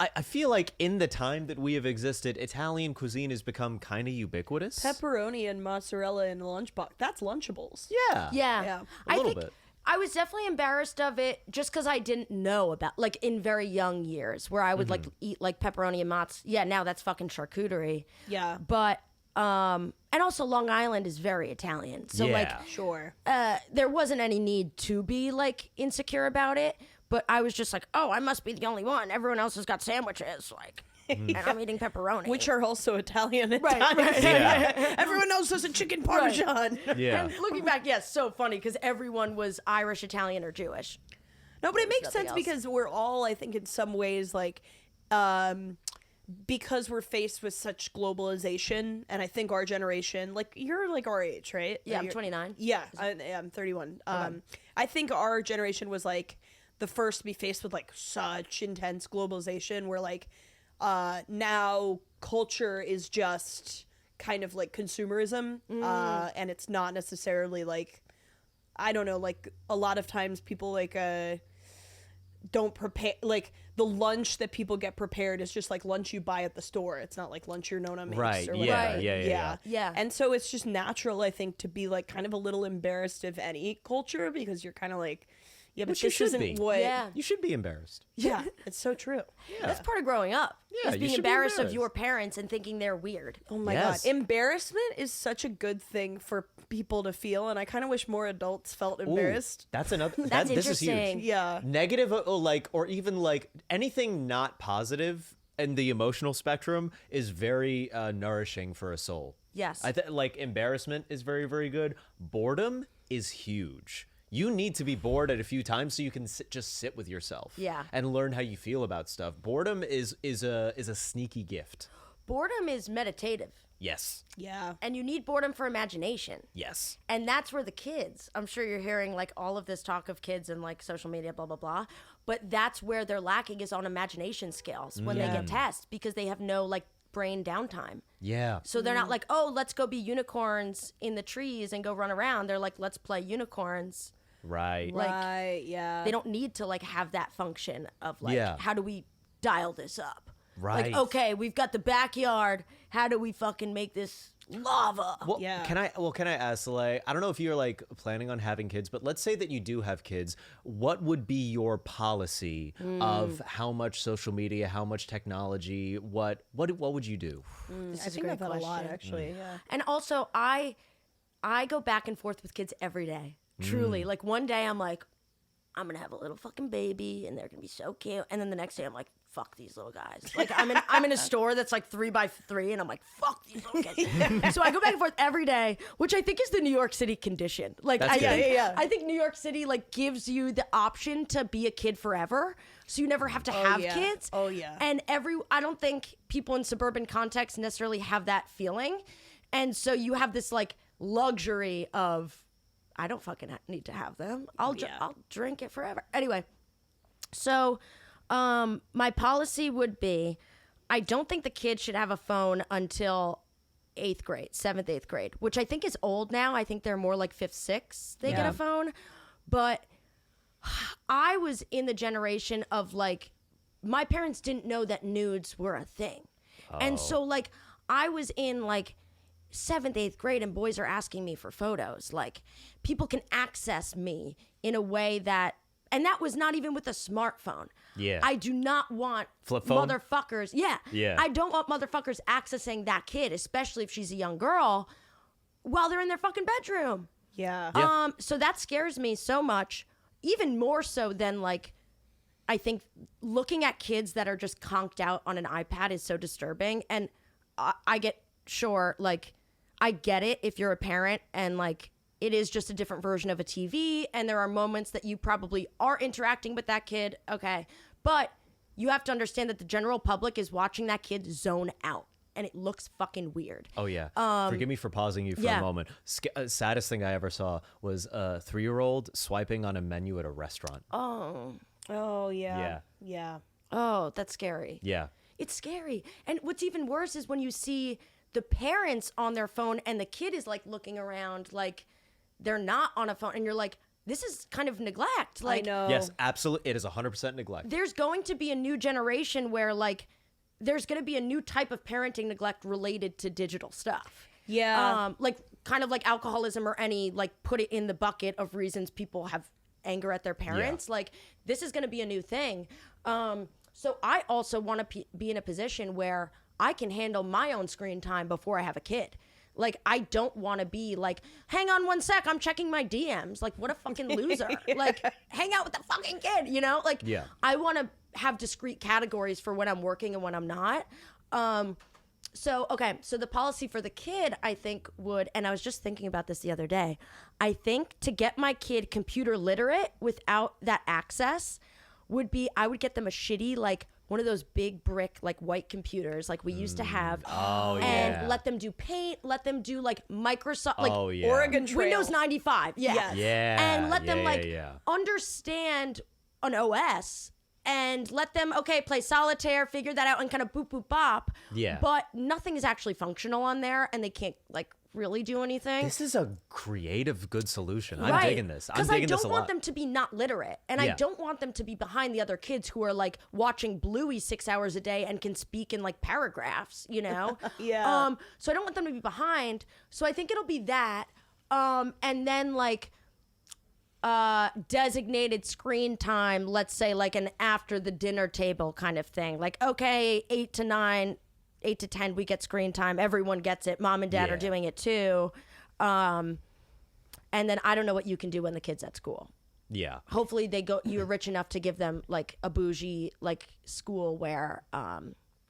A: I feel like in the time that we have existed, Italian cuisine has become kind of ubiquitous.
B: Pepperoni and mozzarella in a lunchbox. That's Lunchables.
A: Yeah.
D: Yeah.
B: Yeah.
A: A
D: I
A: little
D: think
A: bit.
D: I was definitely embarrassed of it just because I didn't know about, like, in very young years where I would like eat like pepperoni and mozz. Yeah, now that's fucking charcuterie.
B: Yeah.
D: But and also Long Island is very Italian, so like
A: Yeah.
B: Sure.
D: there wasn't any need to be like insecure about it. But I was just like, oh, I must be the only one. Everyone else has got sandwiches, like, and I'm eating pepperoni,
B: Which are also Italian at
D: Right,
B: times.
D: right.
A: Yeah.
B: Everyone else has a chicken parmesan.
A: Yeah.
D: And looking back, yes, so funny because everyone was Irish, Italian, or Jewish.
B: No, but it makes
D: nothing
B: sense
D: else.
B: because we're all, I think, in some ways, like, because we're faced with such globalization, and I think our generation, like, you're like our age, right?
D: Yeah, I'm
B: You're-
D: 29.
B: Yeah, I'm 31. I think our generation was like the first to be faced with like such intense globalization, where like now culture is just kind of like consumerism, and it's not necessarily like, I don't know, like a lot of times people like don't prepare, like the lunch that people get prepared is just like lunch you buy at the store. It's not like lunch your nonna makes
A: Right,
B: or
A: yeah,
B: whatever.
A: yeah.
D: Yeah.
B: And so it's just natural, I think, to be like kind of a little embarrassed of any culture, because you're kind of like, yeah, but
A: Which you
B: this
A: should
B: isn't
A: be.
B: what.
D: Yeah.
A: You should be embarrassed.
B: Yeah, it's so true.
D: That's part of growing up.
A: Yeah,
D: is
A: you
D: being
A: should be
D: embarrassed of
A: embarrassed.
D: your parents and thinking they're weird.
B: Oh my
A: Yes.
B: god, embarrassment is such a good thing for people to feel, and I kind of wish more adults felt embarrassed.
A: Ooh, that's another.
D: That's
A: This is
D: interesting.
A: huge.
B: Yeah.
A: Negative, like, or even like anything not positive in the emotional spectrum is very nourishing for a soul.
D: Yes.
A: I think like embarrassment is very, very good. Boredom is huge. You need to be bored at a few times so you can just sit with yourself.
D: Yeah.
A: And learn how you feel about stuff. Boredom is a sneaky gift.
D: Boredom is meditative,
A: Yes.
B: Yeah.
D: and you need boredom for imagination.
A: Yes.
D: And that's where the kids, I'm sure you're hearing like all of this talk of kids and like social media, blah, blah, blah. But that's where they're lacking is on imagination skills when they get tests, because they have no like brain downtime.
A: Yeah.
D: So they're not like, oh, let's go be unicorns in the trees and go run around. They're like, let's play unicorns.
A: Right.
D: Like,
B: Right. Yeah.
D: They don't need to like have that function of like,
A: Yeah.
D: how do we dial this up?
A: Right.
D: Like, okay, we've got the backyard. How do we fucking make this lava?
A: Well,
B: Yeah.
A: Can I ask, Soleil? I don't know if you're like planning on having kids, but let's say that you do have kids. What would be your policy of how much social media, how much technology? What would you do?
D: This
B: I
D: is a
B: think
D: great
B: I've had a lot,
D: question.
B: actually. Yeah.
D: And also, I go back and forth with kids every day. Truly. Like, one day I'm like, I'm going to have a little fucking baby and they're going to be so cute. And then the next day I'm like, fuck these little guys. Like, I'm in a store that's like 3x3 and I'm like, fuck these little kids. So I go back and forth every day, which I think is the New York City condition. Like,
A: That's
D: I
A: good.
D: think,
B: Yeah.
D: I think New York City like gives you the option to be a kid forever. So you never have to have
B: yeah.
D: kids.
B: Oh, yeah.
D: And I don't think people in suburban contexts necessarily have that feeling. And so you have this like luxury of, I don't fucking need to have them. I'll drink it forever. Anyway, so my policy would be, I don't think the kid should have a phone until 8th grade, 7th, 8th grade, which I think is old now. I think they're more like 5th, 6th they get a phone. But I was in the generation of like, my parents didn't know that nudes were a thing. And so like, I was in like 7th, 8th grade and boys are asking me for photos. Like, people can access me in a way that, and that was not even with a smartphone.
A: Yeah.
D: I do not want
A: Flip phone?
D: motherfuckers. Yeah.
A: Yeah.
D: I don't want motherfuckers accessing that kid, especially if she's a young girl, while they're in their fucking bedroom.
B: Yeah.
D: So that scares me so much, even more so than like, I think looking at kids that are just conked out on an iPad is so disturbing. And I get like, I get it if you're a parent and like, it is just a different version of a TV. And there are moments that you probably are interacting with that kid. Okay. But you have to understand that the general public is watching that kid zone out. And it looks fucking weird.
A: Oh, yeah. Forgive me for pausing you for
D: yeah.
A: a moment. Saddest thing I ever saw was a 3-year-old swiping on a menu at a restaurant.
D: Oh,
B: Yeah. Yeah.
D: oh, that's scary.
A: Yeah.
D: It's scary. And what's even worse is when you see the parents on their phone and the kid is like looking around like they're not on a phone. And you're like, this is kind of neglect. Like,
B: I know.
A: Yes, absolutely. It is 100% neglect.
D: there's going to be a new generation where like there's going to be a new type of parenting neglect related to digital stuff.
B: Yeah.
D: Like kind of like alcoholism or any like put it in the bucket of reasons people have anger at their parents.
A: Yeah.
D: Like this is going to be a new thing. So I also want to be in a position where I can handle my own screen time before I have a kid. Like, I don't want to be like, hang on one sec, I'm checking my DMs. Like, what a fucking loser. Like, hang out with the fucking kid, you know? Like,
A: Yeah.
D: I want to have discrete categories for when I'm working and when I'm not. So the policy for the kid, I think would, and I was just thinking about this the other day, I think to get my kid computer literate without that access would be, I would get them a shitty, like, one of those big brick, like, white computers like we used to have.
A: Oh, yeah.
D: And let them do Paint, let them do, like, Microsoft, like,
A: Oh, yeah.
B: Oregon Trail.
D: Windows 95. Yeah.
B: Yes.
A: Yeah.
D: And let them,
A: yeah,
D: like,
A: yeah.
D: understand an OS and let them, okay, play solitaire, figure that out, and kind of boop, boop, bop.
A: Yeah.
D: But nothing is actually functional on there, and they can't, like, really do anything.
A: This is a creative, good solution. I'm
D: Right.
A: digging this. I'm
D: Because I
A: digging this a
D: don't
A: lot.
D: want them to be not literate. And I
A: Yeah.
D: don't want them to be behind the other kids who are, like, watching Bluey 6 hours a day and can speak in, like, paragraphs, you know?
B: Yeah.
D: So I don't want them to be behind. So I think it'll be that. And then, like, designated screen time, let's say, like, an after the dinner table kind of thing. Like, okay, 8 to 9, 8 to 10, we get screen time. Everyone gets it. Mom and dad
A: Yeah.
D: are doing it too. And then I don't know what you can do when the kid's at school.
A: Yeah.
D: Hopefully you're rich enough to give them like a bougie like school where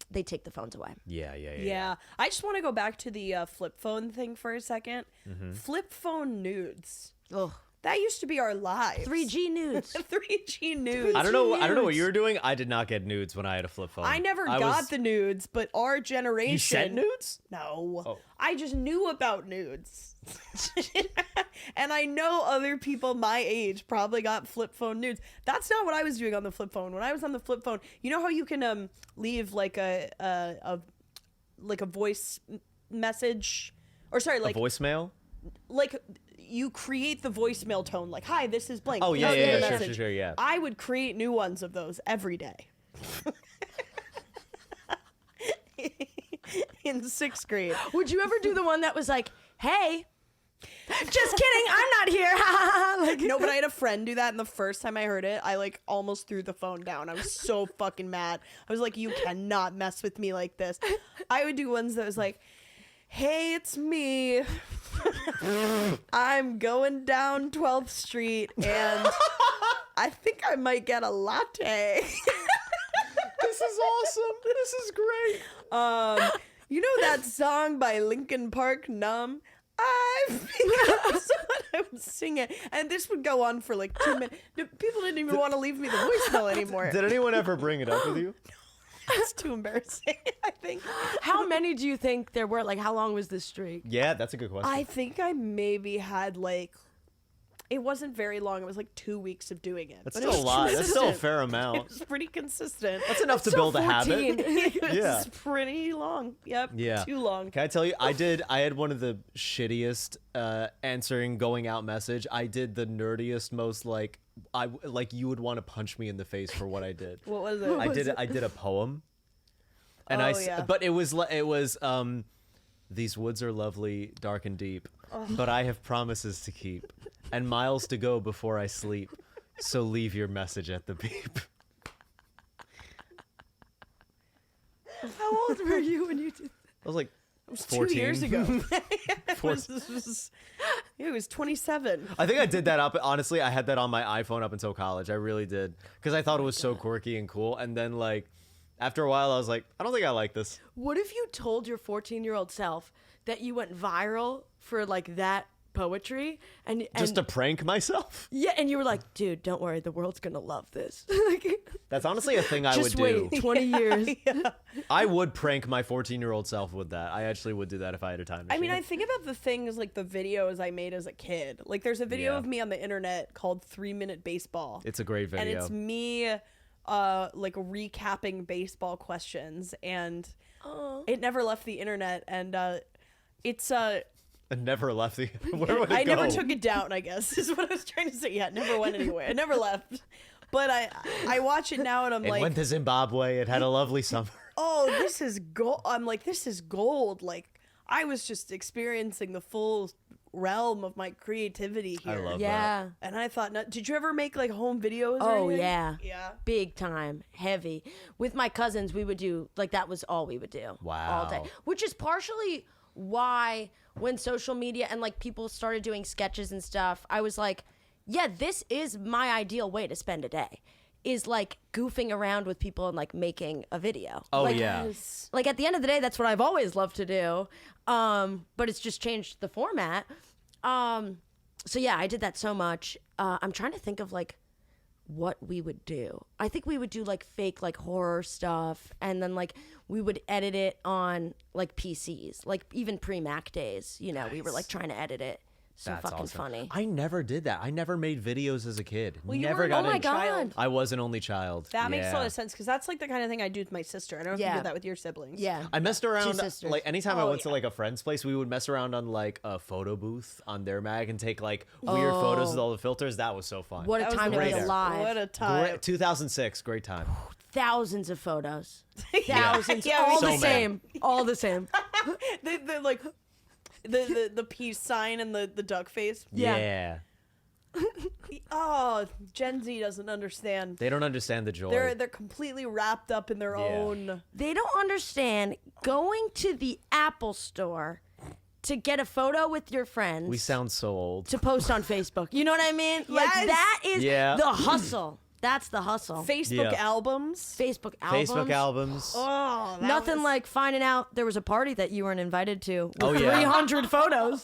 D: they take the phones away.
A: Yeah.
B: Yeah. I just want to go back to the flip phone thing for a second. Flip phone nudes.
D: Ugh.
B: That used to be our lives.
D: 3G nudes.
B: 3G nudes.
A: I don't know what you were doing. I did not get nudes when I had a flip phone.
B: I never got the nudes, but our generation.
A: You sent nudes?
B: No.
A: Oh.
B: I just knew about nudes. And I know other people my age probably got flip phone nudes. That's not what I was doing on the flip phone. When I was on the flip phone, you know how you can leave like a voice message, or sorry, like
A: a voicemail?
B: like you create the voicemail tone, like, hi, this is blank.
A: Oh, yeah,
B: Please
A: yeah,
B: leave a
A: yeah,
B: message.
A: sure, yeah.
B: I would create new ones of those every day. in 6th grade.
D: Would you ever do the one that was like, hey, just kidding, I'm not here. Like,
B: No, but I had a friend do that, and the first time I heard it, I like almost threw the phone down. I was so fucking mad. I was like, you cannot mess with me like this. I would do ones that was like, hey, it's me. I'm going down 12th Street, and I think I might get a latte.
A: This is awesome. This is great.
B: You know that song by Linkin Park, Numb? I think that's what I would sing it. And this would go on for like 2 minutes. People didn't even want to leave me the voicemail anymore.
A: Did anyone ever bring it up with you?
B: It's too embarrassing, I think.
D: how many do you think there were? Like, how long was this streak?
A: Yeah, that's a good question.
B: I think I maybe had like, it wasn't very long. It was like 2 weeks of doing it.
A: That's
B: but
A: still
B: it
A: a
B: was
A: lot. That's still a
B: consistent.
A: fair
B: It
A: amount.
B: was pretty consistent.
A: That's enough to build a habit.
B: It was
A: Yeah.
B: pretty long. Yep.
A: Yeah.
B: Too long.
A: Can I tell you? I had one of the shittiest answering going out message. I did the nerdiest, most like you would want to punch me in the face for what I did.
B: What was it?
A: I did a poem, and
B: Oh, yeah.
A: but it was these woods are lovely, dark and deep, but I have promises to keep and miles to go before I sleep. So leave your message at the beep.
D: How old were you when you did
A: I was like,
B: It was
A: 14.
B: 2 years ago.
A: Fourteen.
B: It was 27.
A: I think I did that up. Honestly, I had that on my iPhone up until college. I really did. Because I thought it was so quirky and cool. And then, like, after a while, I was like, I don't think I like this.
D: What if you told your 14-year-old self that you went viral for like that poetry and
A: Just to prank myself?
D: yeah, and you were like, dude, don't worry, the world's gonna love this. Like,
A: That's honestly a thing I would
D: just
A: do.
D: wait 20 years.
A: I would prank my 14-year-old self with that. I actually would do that if I had a time machine.
B: I mean, I think about the things like the videos I made as a kid. Like, there's a video
A: Yeah.
B: of me on the internet called 3-Minute Baseball.
A: It's a great video.
B: And it's me, like, recapping baseball questions. And it never left the internet. And it's
A: It never left the... Where would it
B: I
A: go?
B: never took it down, I guess, is what I was trying to say. Yeah, it never went anywhere. It never left. But I watch it now and I'm
A: It
B: like,
A: went to Zimbabwe. It had a lovely summer.
B: oh, this is gold. I'm like, this is gold. Like, I was just experiencing the full realm of my creativity here.
A: I love
D: Yeah.
B: And I thought, did you ever make like home videos? or
D: Oh
B: anything?
D: yeah.
B: Yeah.
D: Big time, heavy. With my cousins, we would do like that was all we would do.
A: Wow.
D: All day. Which is partially why when social media and like people started doing sketches and stuff, I was like, yeah, this is my ideal way to spend a day. Is like goofing around with people and like making a video.
A: Oh,
D: like,
A: yeah.
D: Like at the end of the day, that's what I've always loved to do. But it's just changed the format. So yeah, I did that so much. I'm trying to think of like what we would do. I think we would do like fake like horror stuff, and then like we would edit it on like PCs, like even pre-Mac days. You know, we were like trying to edit it. So
A: That's
D: fucking
A: awesome.
D: funny.
A: I never did that. I never made videos as a kid.
B: you
A: Never
B: were an
A: got
B: only
A: in-
B: child.
A: I was an only child.
B: That makes a lot
A: Yeah.
B: of sense because that's like the kind of thing I do with my sister. I don't know if
D: Yeah.
B: you did that with your siblings.
D: Yeah.
A: I messed around
D: sisters.
A: like anytime I
B: Oh,
A: went to
B: yeah.
A: like a friend's place, we would mess around on like a photo booth on their mag and take like weird photos with all the filters. That was so fun.
D: What a
B: That was
D: time
B: the
D: to be
B: best.
D: alive.
B: What a time.
A: Great, 2006, great time.
D: Thousands of photos. Thousands.
B: Yeah,
D: all
B: so
D: the
A: many.
D: same. All the same.
B: They're like the peace sign and the duck face.
D: Yeah.
B: Oh, Gen Z doesn't understand.
A: They don't understand the joy.
B: They're completely wrapped up in their own.
D: They don't understand going to the Apple store to get a photo with your friends.
A: We sound so old.
D: to post on Facebook. You know what I mean? Like
B: Yes.
D: that is
A: Yeah.
D: the hustle. That's the hustle.
B: Facebook
A: Yeah.
D: Facebook albums.
B: albums.
A: Facebook albums.
B: Oh, that
D: Nothing
B: was-
D: like finding out there was a party that you weren't invited to with
A: Oh, yeah.
D: 300 photos.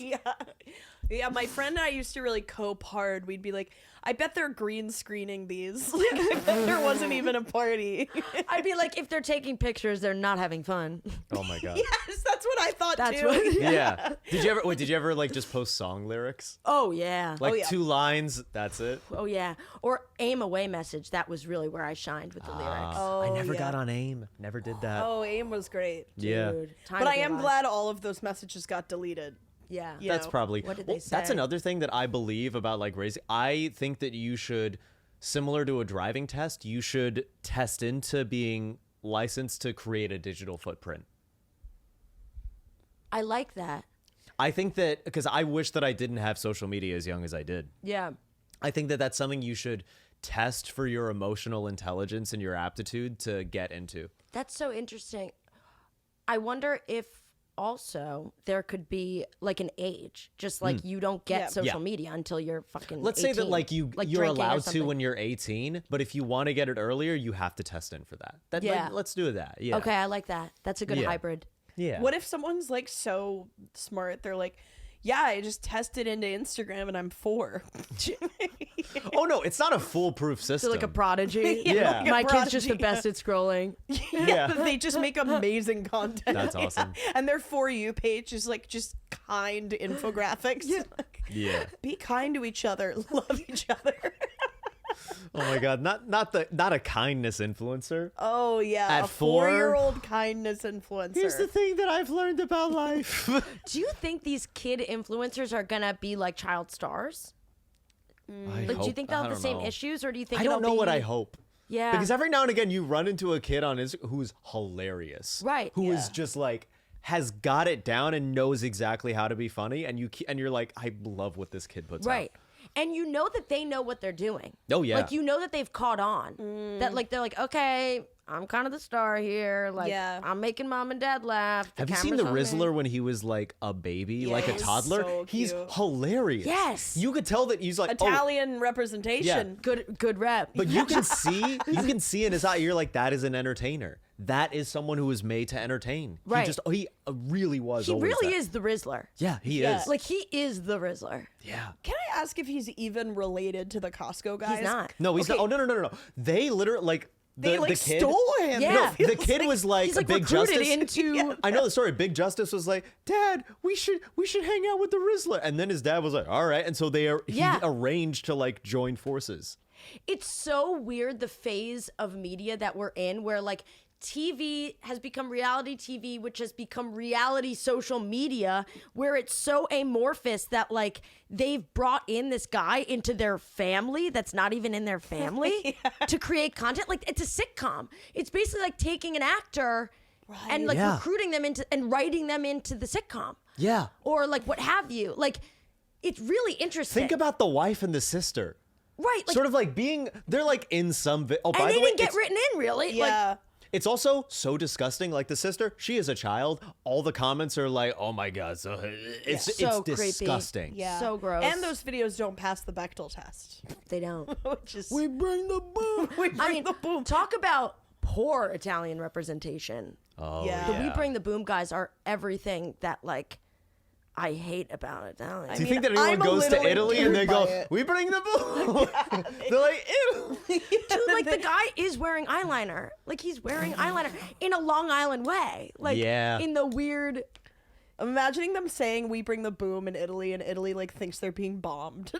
B: Yeah, my friend and I used to really cope hard. We'd be like, I bet they're green screening these. Like, I bet there wasn't even a party.
D: I'd be like, if they're taking pictures, they're not having fun.
A: Oh my god.
B: Yes, that's what I thought
D: That's
B: too.
D: what.
A: Yeah. Did you ever like just post song lyrics?
D: Oh yeah.
A: Like
B: yeah.
A: 2 lines, that's it.
D: Oh yeah. Or aim away message. That was really where I shined with the lyrics.
A: I never
B: yeah.
A: got on AIM. Never did that.
B: Oh, AIM was great.
A: yeah.
D: Dude, time
B: But
D: to
B: I
D: be
B: am
D: alive.
B: glad all of those messages got deleted.
D: Yeah.
B: Yeah.
A: That's
B: know,
A: probably
D: what did they
A: That's
D: say?
A: another thing that I believe about like raising. I think that you should, similar to a driving test, you should test into being licensed to create a digital footprint.
D: I like that.
A: I think that because I wish that I didn't have social media as young as I did.
D: Yeah.
A: I think that that's something you should test for your emotional intelligence and your aptitude to get into.
D: That's so interesting. I wonder if also there could be like an age, just like you don't get social media until you're fucking
A: Let's
D: 18.
A: say that like you're
D: drinking or
A: allowed to
D: something.
A: when you're 18, but if you want to get it earlier, you have to test in for that.
D: Yeah.
A: Let's do that. Yeah.
D: Okay, I like that. That's a good
A: Yeah.
D: hybrid.
A: Yeah.
B: What if someone's like so smart? They're like, yeah, I just tested into Instagram and I'm 4.
A: Oh no, it's not a foolproof system.
D: So like a prodigy.
A: Yeah.
B: like a
D: My kid's just the
B: prodigy.
D: best at scrolling.
A: Yeah.
B: They just make amazing content.
A: That's awesome.
B: And their For You page is like just kind infographics.
A: Yeah.
B: Be kind to each other. Love each other.
A: Oh my God, not a kindness influencer.
B: Oh yeah,
A: At
B: a
A: 4?
B: 4-year-old kindness influencer.
A: Here's the thing that I've learned about life.
D: Do you think these kid influencers are gonna be like child stars? Like, do you think they'll have the same issues, or do you think
A: I don't
D: it'll
A: know what
D: be-
A: I hope.
D: Yeah.
A: Because every now and again you run into a kid on Instagram who's hilarious.
D: Right.
A: Who is
B: Yeah.
A: just like has got it down and knows exactly how to be funny, and you're like, I love what this kid puts out.
D: Right. And you know that they know what they're doing.
A: Oh, yeah.
D: Like, you know that they've caught on. That like they're like, okay, I'm kind of the star here. Like,
B: Yeah.
D: I'm making mom and dad laugh.
A: Have you seen the Rizzler when he was like a baby, like a
B: Yes.
A: toddler?
B: So
A: He's
B: cute.
A: hilarious.
D: Yes.
A: You could tell that he's like
B: Italian representation.
D: Good rep.
A: But you can see in his eye, you're like, that is an entertainer. That is someone who was made to entertain.
D: Right.
A: He really was.
D: he
A: always
D: really
A: that.
D: is the Rizzler.
A: Yeah, he
B: Yeah.
A: is.
D: Like, he is the Rizzler.
A: yeah.
B: Can I ask if he's even related to the Costco guys?
D: He's not.
A: No, he's
B: Okay.
A: not. Oh no. They literally like
B: They
A: the kid
B: stole him.
D: Yeah.
A: No, the kid was like
D: He's
A: a
D: like
A: Big
D: recruited
A: Justice.
D: into.
A: I know the story. Big Justice was like, Dad, we should hang out with the Rizzler, and then his dad was like, all right, and so he
D: Yeah.
A: arranged to like join forces.
D: It's so weird, the phase of media that we're in, where like TV has become reality TV, which has become reality social media, where it's so amorphous that like they've brought in this guy into their family that's not even in their family to create content. Like, it's a sitcom. It's basically like taking an actor and like
A: Yeah.
D: recruiting them into and writing them into the sitcom.
A: Yeah.
D: Or like what have you. Like, it's really interesting.
A: Think about the wife and the sister.
D: right, like,
A: Sort of like they're like in some. Oh, by
D: and they
A: the way,
D: didn't get
A: it's-
D: written in really. Like,
B: Yeah.
A: It's also so disgusting. Like the sister, she is a child. All the comments are like, "Oh my god!" So it's
D: So creepy.
A: disgusting.
B: Yeah.
D: So gross.
B: And those videos don't pass the Bechdel test.
D: they don't.
B: Which is
A: bring the boom.
B: we
D: I
B: bring
D: mean,
B: the boom.
D: talk about poor Italian representation.
A: Oh
B: Yeah.
D: The We Bring the Boom guys are everything that like I hate about Italian.
A: Do you think that anyone
B: I'm a
A: goes to
B: little
A: Italy and they
B: endeared
A: go,
B: by it.
A: "We bring the boom"? They're like, "Ew."
D: Dude, like the guy is wearing eyeliner. Like, he's wearing eyeliner in a Long Island way. Like,
A: Yeah.
D: in the weird.
B: I'm imagining them saying we bring the boom in Italy and Italy like thinks they're being bombed.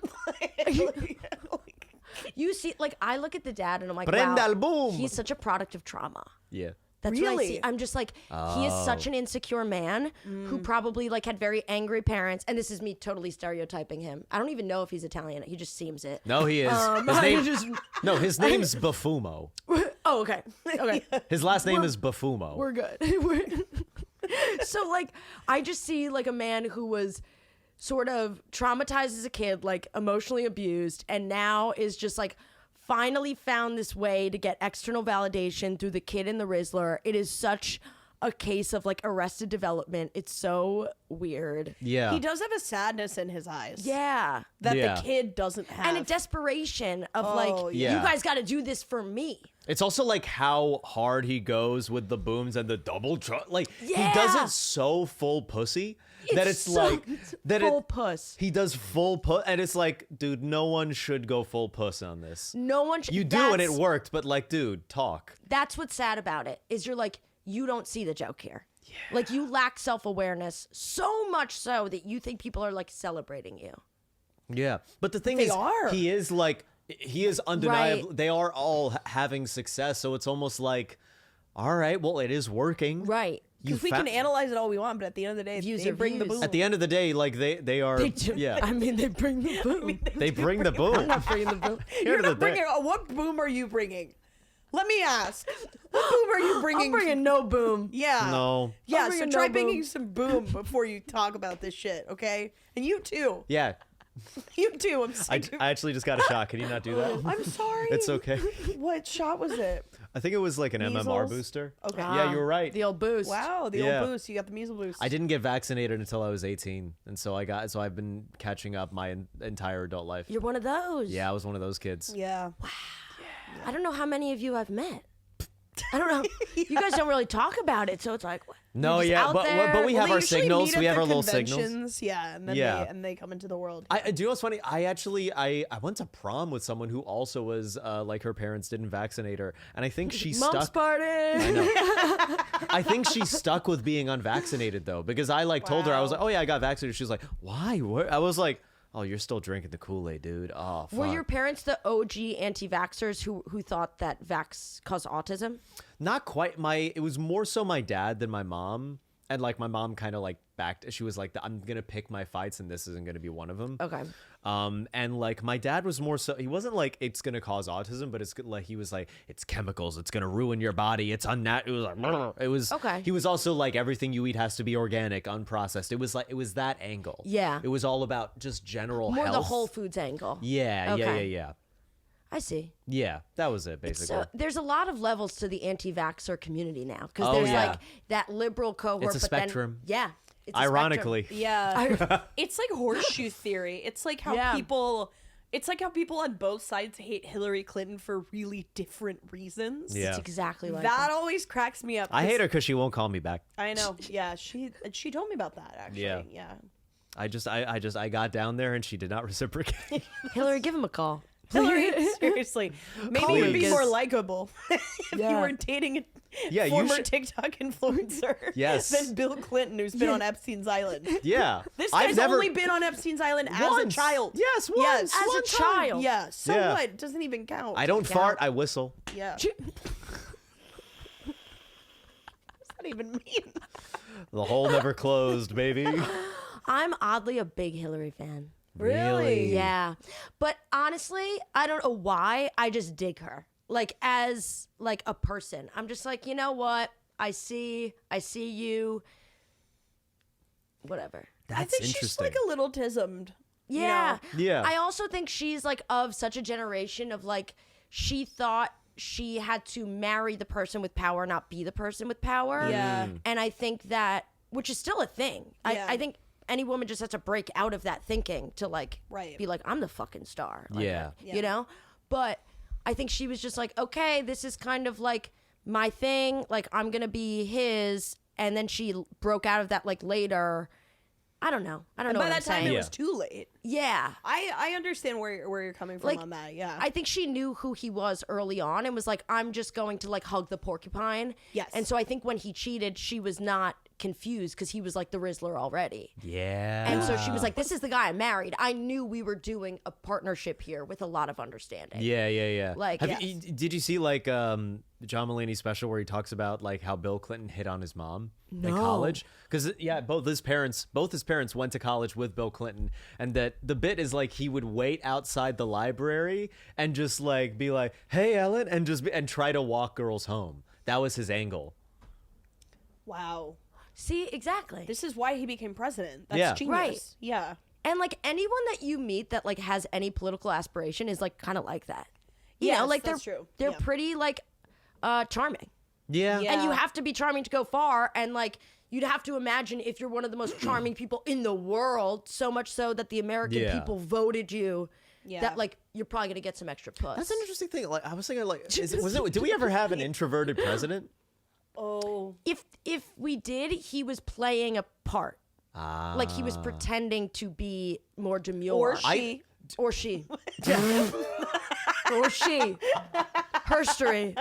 D: You see, like, I look at the dad and I'm like,
A: Prenda
D: wow,
A: il boom.
D: he's such a product of trauma.
A: Yeah.
D: That's what I
B: Really?
D: see. I'm just like, he is such an insecure man who probably like had very angry parents. And this is me totally stereotyping him. I don't even know if he's Italian. He just seems it.
A: No, he is. His name's Buffumo.
D: Oh, okay. Okay.
A: His last name is Buffumo.
D: We're good. So like, I just see like a man who was sort of traumatized as a kid, like emotionally abused, and now is just like finally found this way to get external validation through the kid in the Rizzler. It is such a case of like arrested development. It's so weird.
A: Yeah.
B: He does have a sadness in his eyes.
D: Yeah.
B: That
A: Yeah.
B: the kid doesn't have.
D: And a desperation of
B: Oh,
D: like,
A: yeah.
D: you guys got to do this for me.
A: It's also like how hard he goes with the booms and the double like
D: Yeah.
A: he does it so full pussy that it's
D: so-
A: like that
D: full puss.
A: He does full puss, and it's like, dude, no one should go full puss on this.
D: No one should.
A: You do, and it worked, but like, dude, talk.
D: That's what's sad about it, is you're like, you don't see the joke here. Yeah. Like, you lack self-awareness so much so that you think people are like celebrating you.
A: Yeah, but the thing
B: They
A: is,
B: are.
A: he is undeniable. They are all having success, so it's almost like, all right, well, it is working.
D: Right.
B: Because we can analyze it all we want, but at the end of the day,
D: Views
B: they
D: are
B: bring the
D: views.
B: boom.
A: At the end of the day, like they are.
D: They do.
A: Yeah,
D: I mean, they bring the boom.
A: they bring the boom.
D: I'm not bringing the boom.
A: Here
B: You're
A: to the
B: not bringing.
A: day.
B: What boom are you bringing? Let me ask. What boom are you bringing.
D: I'm bringing no boom.
B: Yeah.
A: No.
B: Yeah.
D: I'm
B: So
D: bringing
B: try
D: no
B: bringing
D: boom.
B: some boom before you talk about this shit, okay? And you too.
A: Yeah.
B: You too. I'm
A: I
B: sick.
A: actually just got a shot. Can you not do that?
B: I'm sorry.
A: It's okay.
B: What shot was it?
A: I think it was like an MMR
B: Measles?
A: booster.
B: Okay.
A: Yeah, you were right.
D: The old boost.
B: Wow, the
A: Yeah.
B: old boost. You got the measles boost.
A: I didn't get vaccinated until I was 18, and so I've been catching up my entire adult life.
D: You're one of those.
A: Yeah, I was one of those kids.
B: Yeah.
D: I don't know how many of you I've met. I don't know. You guys don't really talk about it, so it's like, what?
A: No,
D: You're just
A: yeah,
D: out
A: but
D: there.
A: we have
B: They
A: our
B: usually
A: signals.
B: meet
A: We
B: at
A: have
B: the
A: our little signals.
B: conventions, yeah, and then
A: Yeah.
B: they come into the world.
A: I do you know what's funny? I went to prom with someone who also was like her parents didn't vaccinate her, and I think she
D: Mom's
A: stuck.
D: party.
A: I know. I think she stuck with being unvaccinated though, because I like told her I was
B: Wow.
A: like, oh yeah, I got vaccinated. She was like, why? What? I was like, oh, you're still drinking the Kool-Aid, dude. Oh, fuck.
D: Were your parents the OG anti-vaxxers who thought that vax caused autism?
A: Not quite. It was more so my dad than my mom. And like my mom kind of like backed. She was like, I'm gonna pick my fights, and this isn't gonna be one of them.
D: Okay.
A: And like my dad was more so. He wasn't like it's gonna cause autism, but it's like he was like it's chemicals. It's gonna ruin your body. It's unnatural. It was like it was.
D: Okay.
A: He was also like everything you eat has to be organic, unprocessed. It was that angle.
D: Yeah.
A: It was all about just general
D: More
A: health.
D: the Whole Foods angle.
A: Yeah.
D: Okay.
A: Yeah.
D: I see.
A: Yeah. That was it basically.
D: So there's a lot of levels to the anti-vaxxer community now because
A: Oh,
D: there's
A: yeah.
D: like that liberal cohort.
A: It's a
D: but
A: spectrum.
D: Then, yeah. It's a
A: Ironically.
D: spectrum.
B: Yeah. It's like horseshoe theory. It's like how
D: Yeah.
B: people on both sides hate Hillary Clinton for really different reasons.
A: Yeah.
D: It's exactly like
B: That
D: that.
B: always cracks me up.
A: I
B: 'cause-
A: hate her because she won't call me back.
B: I know. Yeah, she told me about that actually.
A: Yeah.
B: Yeah.
A: I got down there and she did not reciprocate.
D: Hillary, give him a call.
B: Hillary, seriously. Maybe you'd be
A: Please.
B: more likable if you
D: Yeah.
B: were dating a
A: Yeah, you
B: former
A: should-
B: TikTok influencer
A: Yes.
B: than Bill Clinton, who's been on Epstein's Island.
A: Yeah.
B: This
A: I've
B: guy's
A: never-
B: only been on Epstein's Island as a
A: Once.
B: child.
A: Yes, once.
B: Yes,
D: As a
B: one time.
D: child.
B: Yeah. So
A: Yeah.
B: what? It doesn't even count.
A: I don't fart, I whistle.
B: Yeah. What does that even mean?
A: The hole never closed, baby.
D: I'm oddly a big Hillary fan.
A: Really?
D: Yeah. But honestly, I don't know why. I just dig her. Like as like a person. I'm just like, you know what? I see you. Whatever.
A: That's
B: I think she's
A: interesting.
B: like a little tismed. you
D: Yeah.
B: know?
A: Yeah.
D: I also think she's like of such a generation of like she thought she had to marry the person with power, not be the person with power.
B: Yeah.
D: And I think that, which is still a thing.
B: Yeah.
D: I think any woman just has to break out of that thinking to like
B: Right.
D: be like, I'm the fucking star. Like,
A: Yeah.
D: You know? But I think she was just like, okay, this is kind of like my thing. Like I'm going to be his. And then she broke out of that like later. I don't know. I don't know
B: By
D: what
B: that
D: I'm
B: time,
D: saying.
B: it was too late.
D: Yeah.
B: I understand where you're coming from
D: Like,
B: on that. Yeah.
D: I think she knew who he was early on and was like, I'm just going to like hug the porcupine.
B: Yes.
D: And so I think when he cheated, she was not confused because he was like the Rizzler already.
A: Yeah.
D: And so she was like, this is the guy I married. I knew we were doing a partnership here with a lot of understanding.
A: Yeah.
D: Like,
A: Did you see like John Mulaney's special where he talks about like how Bill Clinton hit on his mom in college? Because both his parents went to college with Bill Clinton, and that the bit is like he would wait outside the library and just like be like, "Hey, Ellen," and try to walk girls home. That was his angle.
B: Wow.
D: See, exactly.
B: This is why he became president. That's
A: Yeah.
B: genius.
D: Right.
B: Yeah.
D: And like anyone that you meet that like has any political aspiration is like kind of like that. You
B: Yes,
D: know, like
B: that's
D: they're
B: true.
D: they're
B: Yeah.
D: pretty like charming.
A: Yeah.
B: Yeah.
D: And you have to be charming to go far. And like, you'd have to imagine if you're one of the most charming people in the world, so much so that the American
A: Yeah.
D: people voted you,
B: Yeah.
D: that like, you're probably going to get some extra puss.
A: That's an interesting thing. Like I was thinking, like, did we ever have an introverted president?
B: Oh.
D: If we did, he was playing a part. Like he
A: Ah.
D: was pretending to be more demure.
B: Or she.
D: Or she. Or she. Herstory.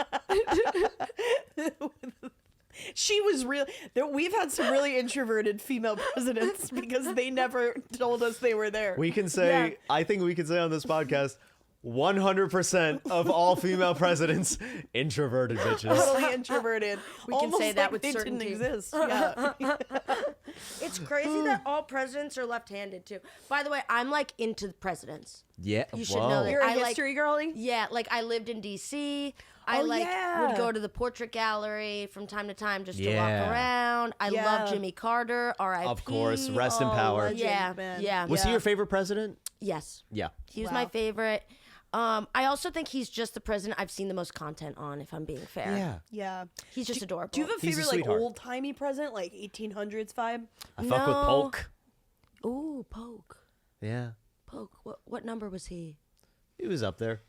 B: She was real. We've had some really introverted female presidents because they never told us they were there.
A: We can say, I think we can say on this podcast, 100% of all female presidents, introverted bitches.
B: Totally introverted.
D: We can say that
B: like
D: with
B: they
D: certainty.
B: didn't exist. Yeah.
D: It's crazy that all presidents are left-handed too. By the way, I'm like into the presidents.
A: Yeah,
D: You should know that.
B: You're a
D: I like-
B: history girly?
D: Yeah, like I lived in DC. I
B: Oh,
D: like
B: yeah.
D: would go to the portrait gallery from time to time just to
A: Yeah.
D: walk around. I
B: Yeah.
D: love Jimmy Carter, R.I.P.
A: Of course, rest in power.
B: legend,
D: Yeah,
B: man.
D: yeah.
A: Was he your favorite president?
D: Yes,
A: Yeah.
D: he was
B: Wow.
D: my favorite. I also think he's just the president I've seen the most content on, if I'm being fair.
A: Yeah.
B: Yeah.
D: He's just adorable.
B: Do you have a
A: He's a
B: favorite like
A: sweetheart.
B: old timey president, like 1800s vibe?
A: I fuck with
D: No.
A: Polk.
D: Ooh, Poke.
A: Yeah.
D: Poke. What number was he?
A: He was up there.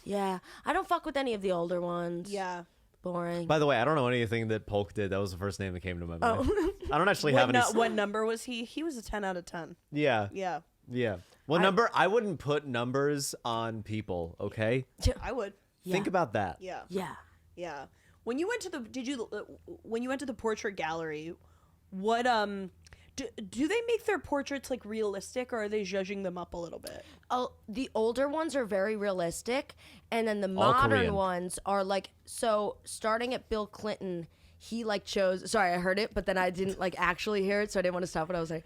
D: Yeah. I don't fuck with any of the older ones.
B: Yeah.
D: Boring.
A: By the way, I don't know anything that Polk did. That was the first name that came to my mind.
D: Oh.
A: I don't actually have any.
B: What number was he? He was a 10 out of 10.
A: Yeah.
B: Yeah.
A: Yeah. What number? I wouldn't put numbers on people, okay?
B: I would.
A: Think about that.
B: Yeah.
D: Yeah.
B: Yeah. When you went to when you went to the portrait gallery, what do they make their portraits like realistic, or are they zhuzhing them up a little bit?
D: Oh, the older ones are very realistic, and then the
A: All
D: modern
A: Korean.
D: ones are like, so starting at Bill Clinton, he like chose, sorry, I heard it, but then I didn't like actually hear it, so I didn't want to stop what I was saying.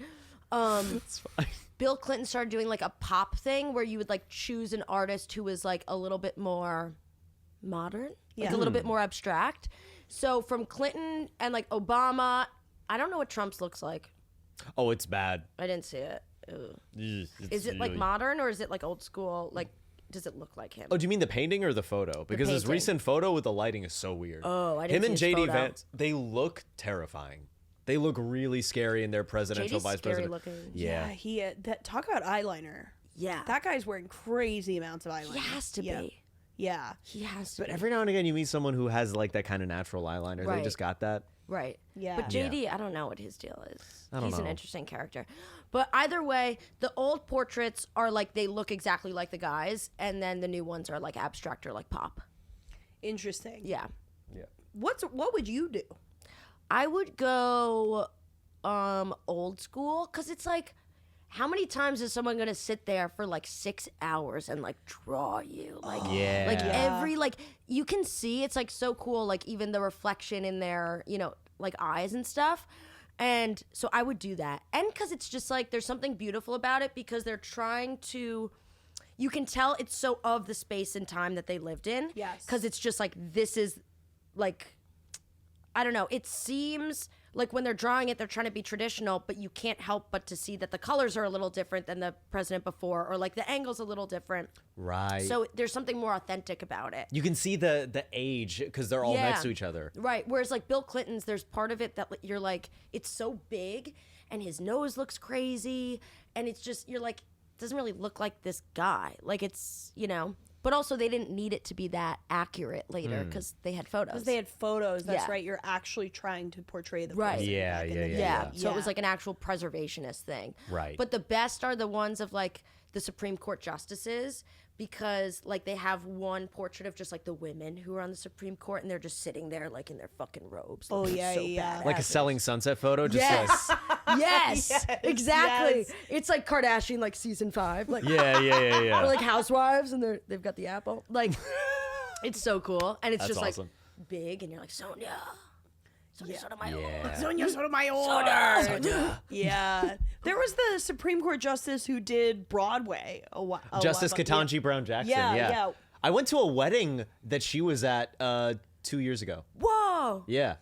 A: It's fine.
D: Bill Clinton started doing like a pop thing where you would like choose an artist who was like a little bit more modern, like a little bit more abstract. So from Clinton and like Obama, I don't know what Trump's looks like.
A: Oh, it's bad.
D: I didn't see it. Ugh.
A: Is
D: Is it like modern or is it like old school? Like, does it look like him?
A: Oh, do you mean the painting or the photo? Because his
D: painting.
A: recent photo with the lighting is so weird.
D: Oh, I didn't
A: Him and
D: see his
A: JD
D: photo.
A: Vance, they look terrifying. They look really scary in their presidential
D: JD's
A: vice
D: scary
A: president.
D: looking.
A: Yeah.
B: He that talk about eyeliner.
D: Yeah.
B: That guy's wearing crazy amounts of eyeliner.
D: He has to
B: Yeah.
D: be.
B: Yeah.
D: He has to
A: But
D: be.
A: every now and again, you meet someone who has like that kind of natural eyeliner.
D: Right.
A: They just got that.
D: Right.
B: Yeah.
D: But JD, I don't know what his deal is.
A: I don't
D: He's an
A: know.
D: interesting character. But either way, the old portraits are like, they look exactly like the guys, and then the new ones are like abstract or like pop.
B: Interesting.
D: Yeah.
A: Yeah.
B: What would you do?
D: I would go old school, because it's like, how many times is someone gonna sit there for like 6 hours and like draw you? Like,
A: Yeah.
D: like every, like, you can see, it's like so cool, like even the reflection in their, you know, like eyes and stuff. And so I would do that. And because it's just like, there's something beautiful about it, because they're trying to, you can tell it's so of the space and time that they lived in.
B: Yes.
D: Because it's just like, this is like, I don't know, it seems like when they're drawing it, they're trying to be traditional, but you can't help but to see that the colors are a little different than the president before, or like the angle's a little different.
A: Right.
D: So there's something more authentic about it.
A: you can see the age because they're all
D: Yeah.
A: next to each other.
D: Right. Whereas like Bill Clinton's, there's part of it that you're like, it's so big and his nose looks crazy. And it's just, you're like, it doesn't really look like this guy. Like it's, you know, but also they didn't need it to be that accurate later because they had photos.
B: Because they had photos. That's
D: Yeah.
B: right. You're actually trying to portray the
D: Right.
B: person
A: Yeah,
B: back in
A: yeah,
B: the
A: yeah,
B: day.
D: Yeah. So it
B: Yeah.
D: was like an actual preservationist thing.
A: Right.
D: But the best are the ones of like the Supreme Court justices, because like they have one portrait of just like the women who are on the Supreme Court, and they're just sitting there like in their fucking robes.
B: Oh,
D: looking
B: yeah,
D: so
B: yeah.
D: badass.
A: Like a selling sunset photo. Just
D: Yes.
A: like,
D: Yes. Exactly.
B: yes.
D: It's like Kardashian, like season 5. Like,
A: yeah.
D: or like Housewives, and they've got the apple. Like, it's so cool, and it's
A: That's
D: just
A: awesome.
D: like big, and you're like, Sonia Sotomayor.
A: Yeah.
B: Sonia Sotomayor. Yeah. There was the Supreme Court justice who did Broadway a while.
A: Justice
B: ago.
A: Ketanji Brown Jackson.
B: Yeah,
A: Yeah,
B: yeah.
A: I went to a wedding that she was at 2 years ago.
D: Whoa.
A: Yeah.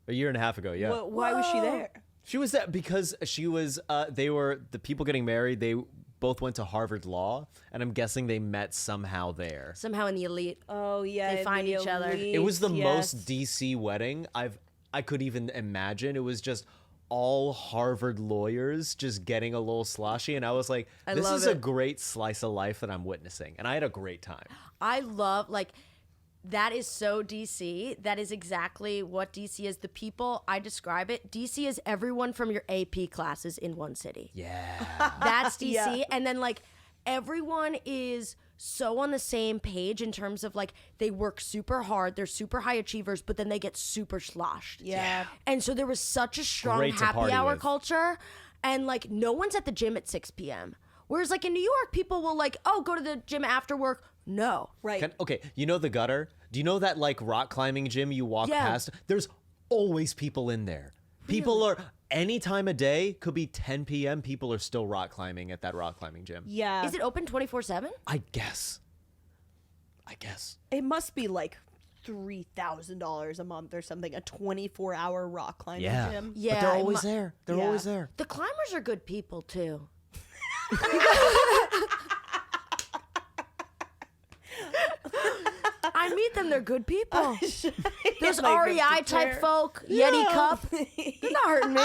A: A year and a half ago. Yeah.
B: Why was she there?
A: She was there because she was, they were, the people getting married, they both went to Harvard Law, and I'm guessing they met somehow there.
D: Somehow in the elite.
B: Oh yeah,
D: They find
B: the
D: each other.
A: It was the
B: elites,
A: most
B: yes.
A: DC wedding I could even imagine. It was just all Harvard lawyers just getting a little sloshy, and I was like, this
D: love
A: is a
D: it.
A: great slice of life that I'm witnessing, and I had a great time.
D: I love, like, that is so DC. That is exactly what DC is. The people, I describe it, DC is everyone from your AP classes in one city.
A: Yeah.
D: That's DC.
B: Yeah.
D: And then, like, everyone is so on the same page in terms of, like, they work super hard, they're super high achievers, but then they get super sloshed.
B: Yeah.
D: And so there was such a strong
A: Great to
D: happy
A: party
D: hour
A: with.
D: culture, and like no one's at the gym at 6 p.m. Whereas like in New York, people will like, oh, go to the gym after work. No.
B: Right.
A: Okay, you know the gutter? Do you know that like rock climbing gym you walk
D: Yeah.
A: past? There's always people in there. People are any time of day, could be 10 p.m. People are still rock climbing at that rock climbing gym.
B: Yeah.
D: Is it open 24/7?
A: I guess.
B: It must be like $3,000 a month or something. A 24-hour rock climbing
A: Yeah.
B: gym.
D: Yeah.
A: But they're
D: it
A: always
D: mu-
A: there. They're
B: Yeah.
A: always there.
D: The climbers are good people too. I meet them, they're good people. Those REI type folk, Yeti cup, they're not hurting me.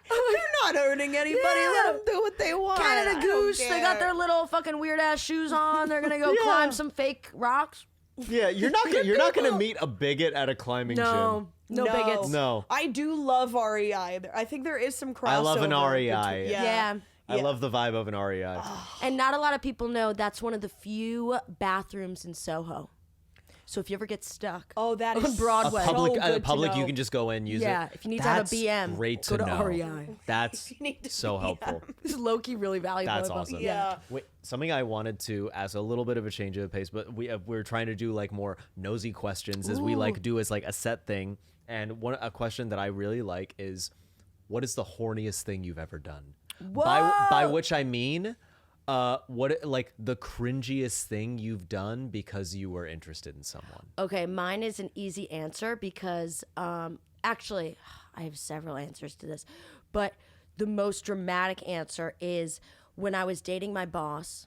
B: They're not hurting anybody.
D: Yeah.
B: Let them do what they want. I
D: Canada
B: don't
D: Goose, they got
B: care.
D: their little fucking weird ass shoes on. They're gonna go
A: Yeah.
D: climb some fake rocks.
A: Yeah, you're not gonna meet a bigot at a climbing
D: No,
A: gym.
D: no bigots.
A: No.
B: I do love REI. I think there is some crossover.
A: I love an REI.
B: between-
D: Yeah.
A: I love the vibe of an REI.
D: And not a lot of people know that's one of the few bathrooms in Soho. So if you ever get stuck
B: Oh, that
D: on
B: is
D: Broadway,
A: Public,
B: so good to
A: public, you
B: know.
A: can just go in, use it.
D: Yeah, if you need to have a
A: That's
D: BM,
A: great
D: go
A: to
D: to
A: know.
D: REI.
A: That's
B: need to
A: so helpful.
D: This is low-key really valuable.
A: That's
D: but-
A: awesome.
B: Yeah.
A: Wait, something I wanted to ask a little bit of a change of pace, but we're trying to do like more nosy questions as we like do as like a set thing. And a question that I really like is, what is the horniest thing you've ever done? By which I mean, what like the cringiest thing you've done because you were interested in someone.
D: Okay, mine is an easy answer because actually, I have several answers to this, but the most dramatic answer is when I was dating my boss.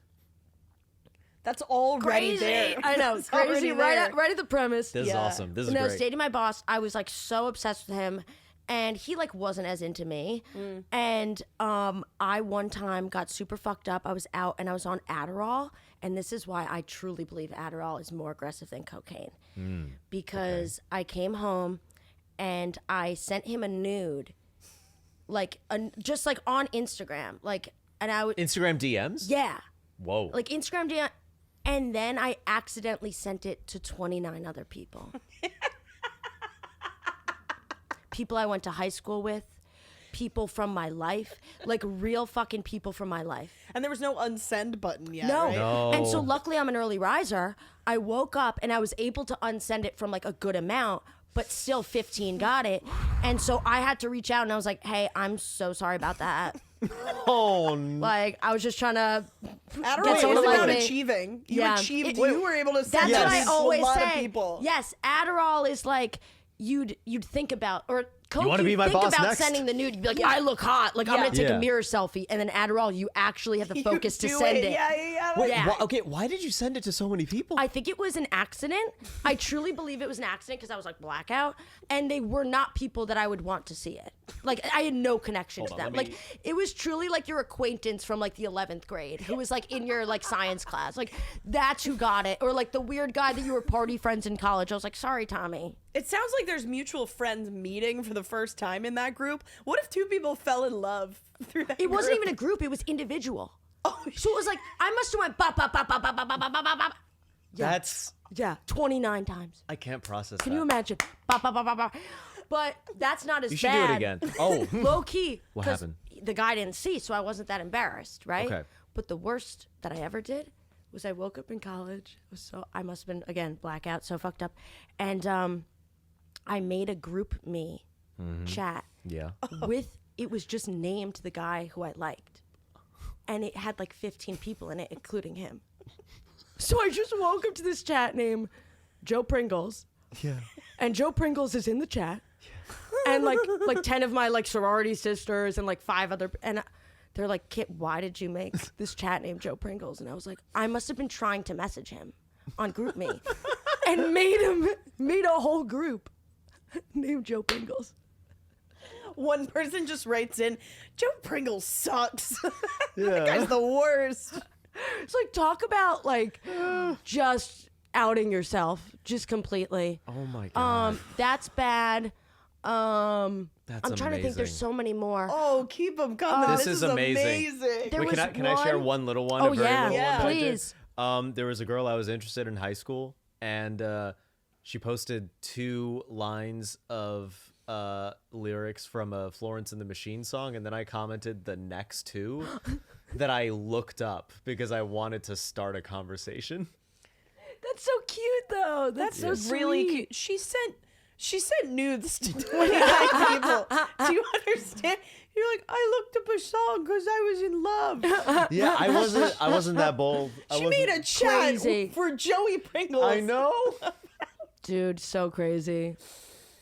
B: That's already there.
D: I know,
B: It's
D: crazy.
B: already
D: Right
B: there.
D: at the premise.
A: This is
B: Yeah.
A: awesome. This is
D: When I was
A: great.
D: dating my boss, I was like so obsessed with him, and he like wasn't as into me. And I one time got super fucked up. I was out and I was on Adderall, and this is why I truly believe Adderall is more aggressive than cocaine. Because I came home and I sent him a nude, like just like on Instagram, like, and I would
A: Instagram DMs?
D: yeah,
A: Whoa.
D: like Instagram DM. And then I accidentally sent it to 29 other people. People I went to high school with, people from my life, like real fucking people from my life.
B: And there was no unsend button yet.
D: No.
B: Right?
A: No.
D: And so luckily I'm an early riser. I woke up and I was able to unsend it from like a good amount, but still 15 got it. And so I had to reach out and I was like, hey, I'm so sorry about that.
A: Oh, no.
D: Like, I was just trying to
B: Adderall
D: get
B: is
D: someone to like
B: about
D: me.
B: achieving. You
D: Yeah.
B: achieved. You were able to send
D: That's what
B: that
D: I
B: to
D: always
B: a lot
D: say.
B: of people.
D: Yes, Adderall is like you'd think about, or Coke,
A: wanna be my
D: think
A: boss
D: about
A: next?
D: sending the nude. You'd be like, I look hot. Like I'm
B: Yeah.
D: gonna take
A: Yeah.
D: a mirror selfie, and then Adderall, you actually have the
B: You
D: focus to
B: do
D: send it.
B: Yeah.
A: Wait,
D: Yeah.
A: okay, why did you send it to so many people?
D: I think it was an accident. I truly believe it was an accident because I was like blackout, and they were not people that I would want to see it. Like I had no connection to
A: Hold on,
D: them.
A: let me-
D: Like it was truly like your acquaintance from like the 11th grade who was like in your like science class. Like that's who got it, or like the weird guy that you were party friends in college. I was like, sorry, Tommy.
B: It sounds like there's mutual friends meeting for the first time in that group. What if two people fell in love through that
D: It wasn't
B: group?
D: even a group. It was individual.
B: Oh,
D: So it was like I must have went bop bop bop bop bop bop bop bop bop bop.
A: That's,
D: Yeah, 29 times.
A: I can't process
D: Can
A: that.
D: you imagine? Bop bop bop bop bop. But that's not as
A: You should
D: bad.
A: do it again. Oh,
D: Low key.
A: What
D: 'cause
A: happened?
D: The guy didn't see, so I wasn't that embarrassed, right?
A: Okay.
D: But the worst that I ever did was I woke up in college. I must have been again blackout, so fucked up, and I made a group me chat
A: yeah.
D: with. It was just named the guy who I liked, and it had like 15 people in it, including him. So I just woke up to this chat named Joe Pringles.
A: Yeah.
D: And Joe Pringles is in the chat, and like 10 of my like sorority sisters and like 5 other, and they're like, Kit, why did you make this chat named Joe Pringles? And I was like, I must have been trying to message him on GroupMe, and made a whole group named Joe Pringles.
B: one person just writes in, Joe Pringles sucks.
A: Yeah.
B: That guy's the worst.
D: It's like talk about like just outing yourself just completely.
A: Oh my god.
D: That's bad.
A: That's
D: I'm trying to think. There's
A: amazing.
D: so many more.
B: Oh, keep them coming.
A: This is amazing.
D: There
A: Wait,
D: was
A: can I share
D: one-
A: one little one?
D: Oh,
A: a very
D: yeah.
A: little
B: Yeah.
A: one that I did?
D: Please.
A: There was a girl I was interested in high school, and she posted 2 lines of lyrics from a Florence and the Machine song, and then I commented the next 2. that I looked up because I wanted to start a conversation.
D: That's so cute, though. That's so
B: really cute. She sent nudes to 29 people. Do you understand? You're like, I looked up a song because I was in love.
A: Yeah, I wasn't that bold.
B: She made a chat
D: Crazy.
B: for Joey Pringles.
A: I know.
D: Dude, so crazy.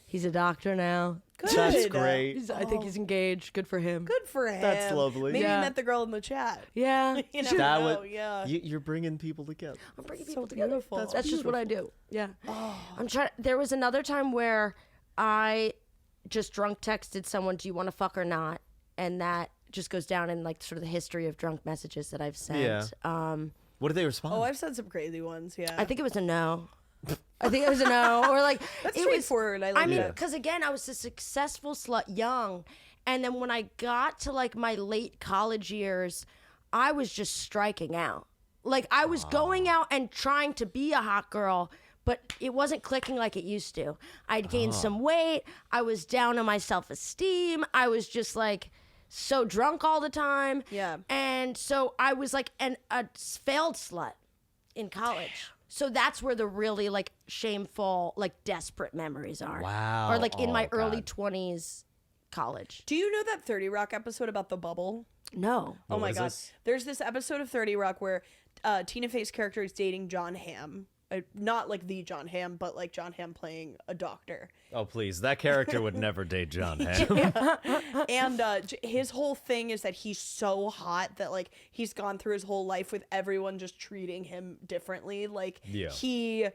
D: He's a doctor now.
B: Good.
A: That's great.
D: I think he's engaged. Good for him.
B: Good for him.
A: That's lovely.
B: Maybe
D: Yeah.
B: he met the girl in the chat.
D: Yeah.
B: You never
A: That
B: know.
A: would,
B: Yeah.
A: you're bringing people together.
D: I'm bringing
B: So
D: people together.
B: beautiful.
D: That's just what I do. Yeah. I'm trying. There was another time where I just drunk texted someone, "Do you want to fuck or not?" And that just goes down in like sort of the history of drunk messages that I've sent.
A: Yeah. What did they respond?
B: Oh, I've said some crazy ones. Yeah.
D: I think it was a no. I think it was a no, or like
B: That's
D: it was.
B: straightforward. I like
D: I mean,
B: that.
D: because again, I was a successful slut young, and then when I got to like my late college years, I was just striking out. Like I was going out and trying to be a hot girl, but it wasn't clicking like it used to. I'd gained some weight. I was down on my self-esteem. I was just like so drunk all the time.
B: Yeah.
D: And so I was like a failed slut in college. So that's where the really like shameful, like desperate memories are.
A: Wow.
D: Or like in my
A: Oh,
D: early
A: God.
D: 20s college.
B: Do you know that 30 Rock episode about the bubble?
D: No.
B: Oh my
A: is
B: God.
A: this?
B: There's this episode of 30 Rock where Tina Fey's character is dating John Hamm. Not like the John Hamm, but like John Hamm playing a doctor.
A: Oh, please. That character would never date John Hamm.
B: And his whole thing is that he's so hot that like he's gone through his whole life with everyone just treating him differently. Like
A: Yeah.
B: he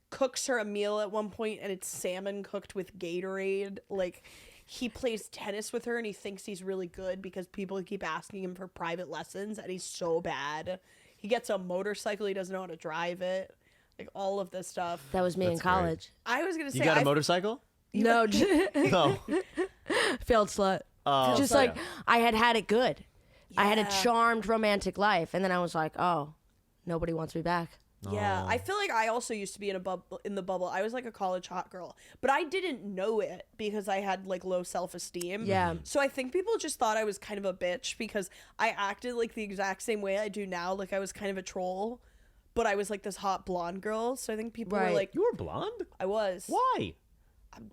B: cooks her a meal at one point and it's salmon cooked with Gatorade. Like he plays tennis with her and he thinks he's really good because people keep asking him for private lessons and he's so bad. He gets a motorcycle, he doesn't know how to drive it. Like all of this stuff.
D: That was me in
A: That's great.
D: college.
B: I was gonna say
A: You got a
B: I-
A: motorcycle?
D: No.
A: No.
D: Failed slut.
A: Oh,
D: Just
A: yeah.
D: like I had it good. I had a
B: Yeah.
D: charmed romantic life. And then I was like, oh, nobody wants me back.
B: Yeah, I feel like I also used to be in the bubble. I was like a college hot girl, but I didn't know it because I had like low self-esteem.
D: Yeah.
B: So I think people just thought I was kind of a bitch because I acted like the exact same way I do now. Like I was kind of a troll, but I was like this hot blonde girl. So I think people were
D: Right.
B: like,
A: You were blonde?
B: I was.
A: Why?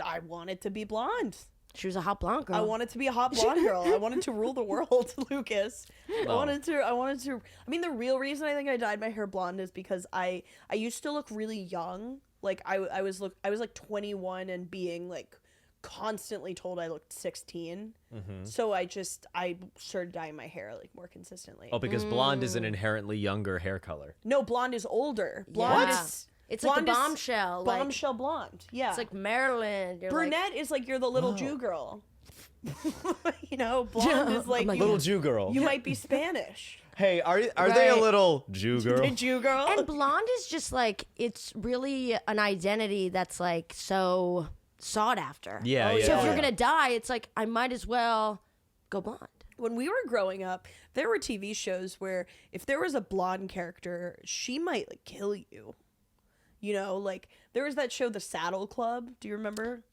B: I wanted to be blonde.
D: She was a hot blonde girl.
B: I wanted to be a hot blonde girl. I wanted to rule the world, Lucas. I
A: Oh.
B: wanted to. I mean, the real reason I think I dyed my hair blonde is because I used to look really young. Like I was like 21 and being like constantly told I looked 16. So I started dyeing my hair like more consistently.
A: Oh, because blonde is an inherently younger hair color.
B: No, blonde is older. Blonde
D: Yeah.
B: is
D: It's like the
B: blonde is
D: bombshell. Like,
B: bombshell blonde. Yeah.
D: it's like Maryland. You're
B: brunette is like you're the little Jew girl. You know, blonde is like,
D: I'm like,
B: you,
A: Little Jew girl.
B: you might be Spanish.
A: Hey, are they a
D: Right.
A: little Jew girl?
B: A Jew girl.
D: And blonde is just like, it's really an identity that's like so sought after.
A: Yeah,
B: Oh,
A: yeah.
D: So if
B: yeah.
D: you're going to die, it's like, I might as well go blonde.
B: When we were growing up, there were TV shows where if there was a blonde character, she might like kill you. You know, like there was that show, The Saddle Club. Do you remember?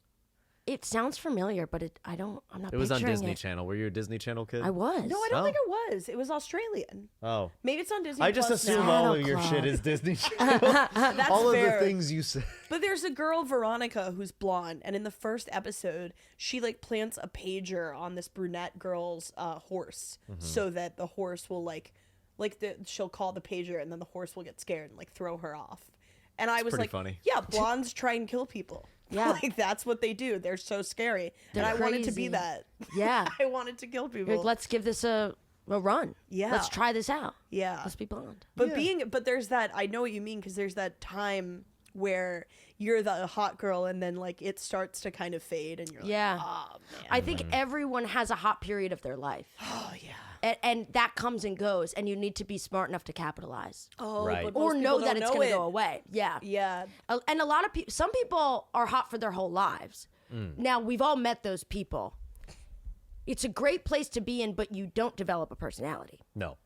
D: It sounds familiar, but I'm not
A: It was on
D: picturing
A: Disney
D: it.
A: Channel. Were you a Disney Channel kid?
D: I was.
B: No, I don't
A: Oh.
B: think it was. It was Australian.
A: Oh.
B: Maybe it's on Disney.
A: I just
B: Plus
A: assume
B: now.
A: all of your
D: Club.
A: shit is Disney Channel.
B: That's
A: all of
B: fair.
A: the things you said.
B: But there's a girl, Veronica, who's blonde, and in the first episode, she like plants a pager on this brunette girl's horse, so that the horse will she'll call the pager, and then the horse will get scared and like throw her off. And I was
A: pretty
B: like,
A: funny.
B: yeah, blondes try and kill people.
D: Yeah.
B: Like that's what they do. They're so scary,
D: They're
B: and I wanted to
D: crazy.
B: be that.
D: Yeah.
B: I wanted to kill people.
D: You're like, let's give this a run.
B: Yeah.
D: Let's try this out.
B: Yeah.
D: Let's be blonde.
B: But there's that, I know what you mean, because there's that time where you're the hot girl and then like it starts to kind of fade and you're like,
D: Yeah.
B: oh man.
D: I think everyone has a hot period of their life.
B: Oh yeah.
D: And that comes and goes, and you need to be smart enough to capitalize.
B: Oh,
A: Right.
B: but
D: Or
B: most
D: know
B: people
D: that
B: don't
D: it's
B: know
D: going to
B: it.
D: go away. Yeah.
B: Yeah.
D: And a lot of people, some people are hot for their whole lives. Now, we've all met those people. It's a great place to be in, but you don't develop a personality.
A: No.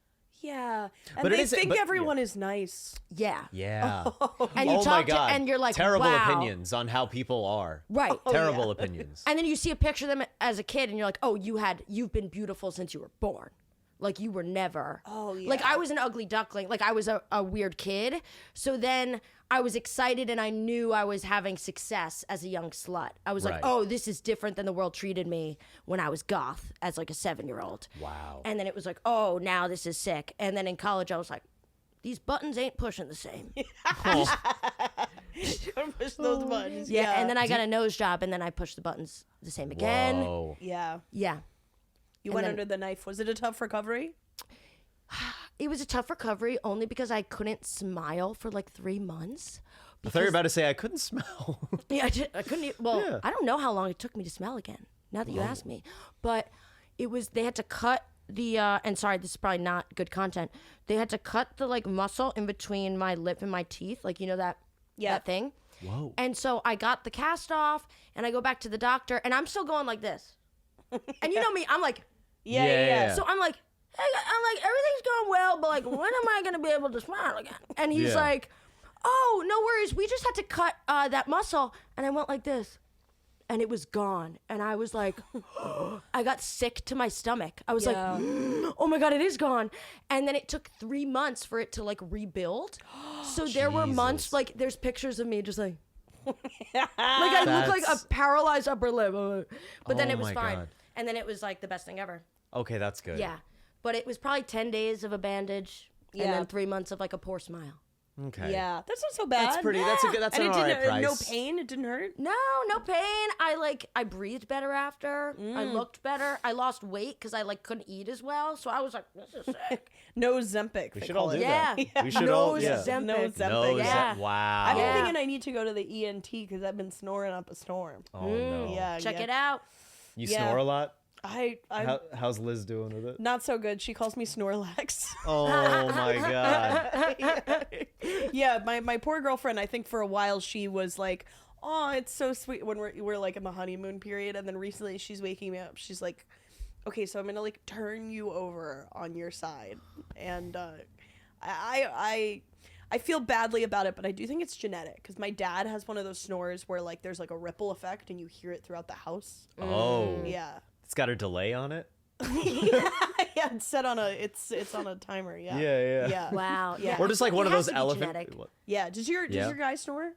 B: Yeah. And
A: But it
B: they
A: is-
B: think
A: but-
B: everyone is nice.
D: Yeah.
A: Yeah.
D: And you
A: oh
D: talk
A: my
D: to,
A: God.
D: and you're like,
A: terrible
D: wow.
A: opinions on how people are.
D: Right.
A: Terrible opinions.
D: And then you see a picture of them as a kid, and you're like, oh, you've been beautiful since you were born. Like you were never.
B: Oh, yeah.
D: Like I was an ugly duckling. Like I was a weird kid. So then I was excited and I knew I was having success as a young slut. I was like,
A: Right.
D: oh, this is different than the world treated me when I was goth as like a 7-year-old.
A: Wow.
D: And then it was like, oh, now this is sick. And then in college, I was like, these buttons ain't pushing the same.
B: Push those buttons.
D: Yeah. And then I got a nose job and then I pushed the buttons the same again.
A: Whoa.
B: Yeah.
D: Yeah.
B: You
D: And
B: went
D: then-
B: under the knife. Was it a tough recovery?
D: It was a tough recovery only because I couldn't smile for like 3 months.
A: I thought you were about to say I couldn't smell.
D: Yeah, I couldn't. Well,
A: Yeah.
D: I don't know how long it took me to smell again. Now that you ask me, but it was. They had to cut the. And sorry, this is probably not good content. They had to cut the like muscle in between my lip and my teeth, like you know that that thing.
A: Whoa.
D: And so I got the cast off, and I go back to the doctor, and I'm still going like this. And you know me, I'm like,
A: Yeah.
D: so I'm like, hey, I'm like, everything's going well, but like, when am I gonna be able to smile again? And he's
A: Yeah.
D: like, oh, no worries, we just had to cut that muscle, and I went like this, and it was gone, and I was like, I got sick to my stomach. I was like, oh my god, it is gone, and then it took 3 months for it to like rebuild. So there were months
A: Jesus.
D: like there's pictures of me just like. Like I look like a
A: That's-
D: paralyzed upper lip, but then
A: Oh
D: it was
A: my
D: fine,
A: God.
D: and then it was like the best thing ever.
A: Okay, that's good.
D: Yeah, but it was probably 10 days of a bandage, and
B: Yeah.
D: then 3 months of like a poor smile.
A: Okay.
B: Yeah. That's not so bad.
A: That's pretty. That's a good. That's
B: And
A: an
B: it
A: alright
B: didn't.
A: price.
B: No pain. It didn't hurt.
D: No pain. I breathed better after. I looked better. I lost weight because I like couldn't eat as well. So I was like, this is sick.
B: No Zempic.
A: We
B: they
A: should
B: call
A: all do
B: it.
D: Yeah.
A: that. We should all.
D: Nose
A: Yeah.
D: Zempic.
B: No Zempic.
A: No.
D: Yeah.
A: Wow.
B: I've been
D: Yeah.
B: thinking I need to go to the ENT because I've been snoring up a storm.
A: Oh no.
B: Yeah.
D: Check
B: yeah.
D: it out.
A: You
B: Yeah.
A: snore a lot.
B: I'm
A: How's Liz doing with it?
B: not so good. She calls me Snorlax.
A: Oh my god.
B: Yeah, my poor girlfriend, I think for a while she was like, oh, it's so sweet when we're like in the honeymoon period, and then recently she's waking me up. She's like, okay, so I'm gonna like turn you over on your side, and I feel badly about it, but I do think it's genetic because my dad has one of those snores where like there's like a ripple effect and you hear it throughout the house.
A: Oh.
B: Yeah.
A: It's got a delay on it.
B: Yeah, it's set on it's on a timer. Yeah.
A: Yeah.
B: Yeah.
D: Wow.
B: Yeah.
A: Or just like
D: It
A: one of
D: has
A: those
D: to be
A: elephant.
D: genetic.
A: What?
B: Yeah. Does your guy snore?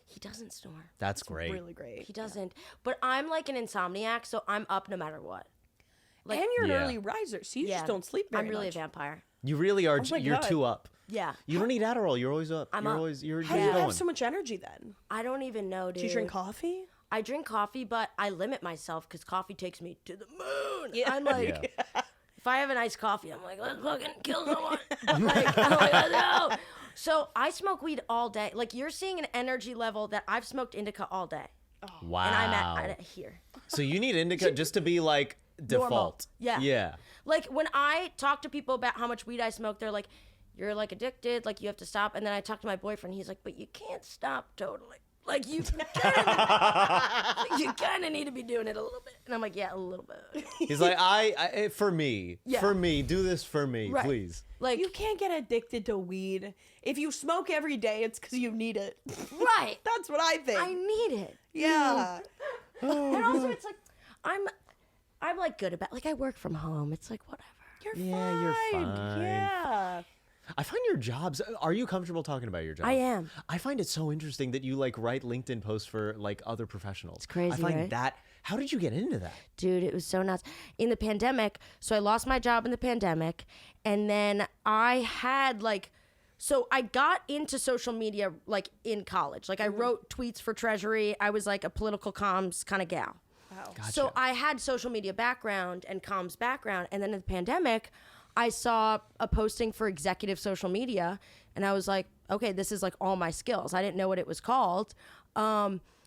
D: He doesn't snore.
A: That's great.
B: Really great.
D: He doesn't. But I'm like an insomniac, so I'm up no matter what. Like,
B: and you're an
A: Yeah.
B: early riser, so you
D: yeah,
B: just don't sleep very
D: I'm really
B: much.
D: a vampire.
A: You really are.
B: my
A: You're
B: God.
A: too up.
D: Yeah.
A: You don't need Adderall. You're always up.
D: I'm
A: you're
D: up.
A: always. You're
B: How do
A: you're
B: you
A: going.
B: have so much energy then?
D: I don't even know, dude.
B: Do you drink coffee?
D: I drink coffee, but I limit myself because coffee takes me to the moon.
B: Yeah.
D: I'm like,
A: Yeah.
D: if I have an iced coffee, I'm like, let's fucking kill someone. I'm like, let's go. So I smoke weed all day. Like you're seeing an energy level that I've smoked indica all day,
A: Wow.
D: and I'm at here.
A: So you need indica just to be like default.
D: Yeah.
A: Yeah.
D: Like when I talk to people about how much weed I smoke, they're like, you're like addicted, like you have to stop. And then I talk to my boyfriend, he's like, but you can't stop totally. Like you kind of need to be doing it a little bit. And I'm like, yeah, a little bit.
A: He's like, for me,
D: Yeah.
A: for me, do this for me,
D: Right.
A: please.
D: Like,
B: You can't get addicted to weed. If you smoke every day, it's because you need it.
D: right.
B: That's what I think.
D: I need it.
B: yeah.
D: And also it's like, I'm like good about, like I work from home. It's like, whatever.
B: You're
A: Yeah,
B: fine.
A: you're fine.
B: Yeah.
A: I find your jobs. Are you comfortable talking about your job?
D: I am.
A: I find it so interesting that you like write LinkedIn posts for like other professionals. It's
D: crazy,
A: I find
D: right?
A: that. How did you get into that?
D: Dude, it was so nuts. In the pandemic, so I lost my job in the pandemic, and then I had like, so I got into social media like in college. Like I wrote tweets for Treasury. I was like a political comms kind of gal.
A: Gotcha.
D: So I had social media background and comms background, and then in the pandemic, I saw a posting for executive social media, and I was like, okay, this is like all my skills. I didn't know what it was called.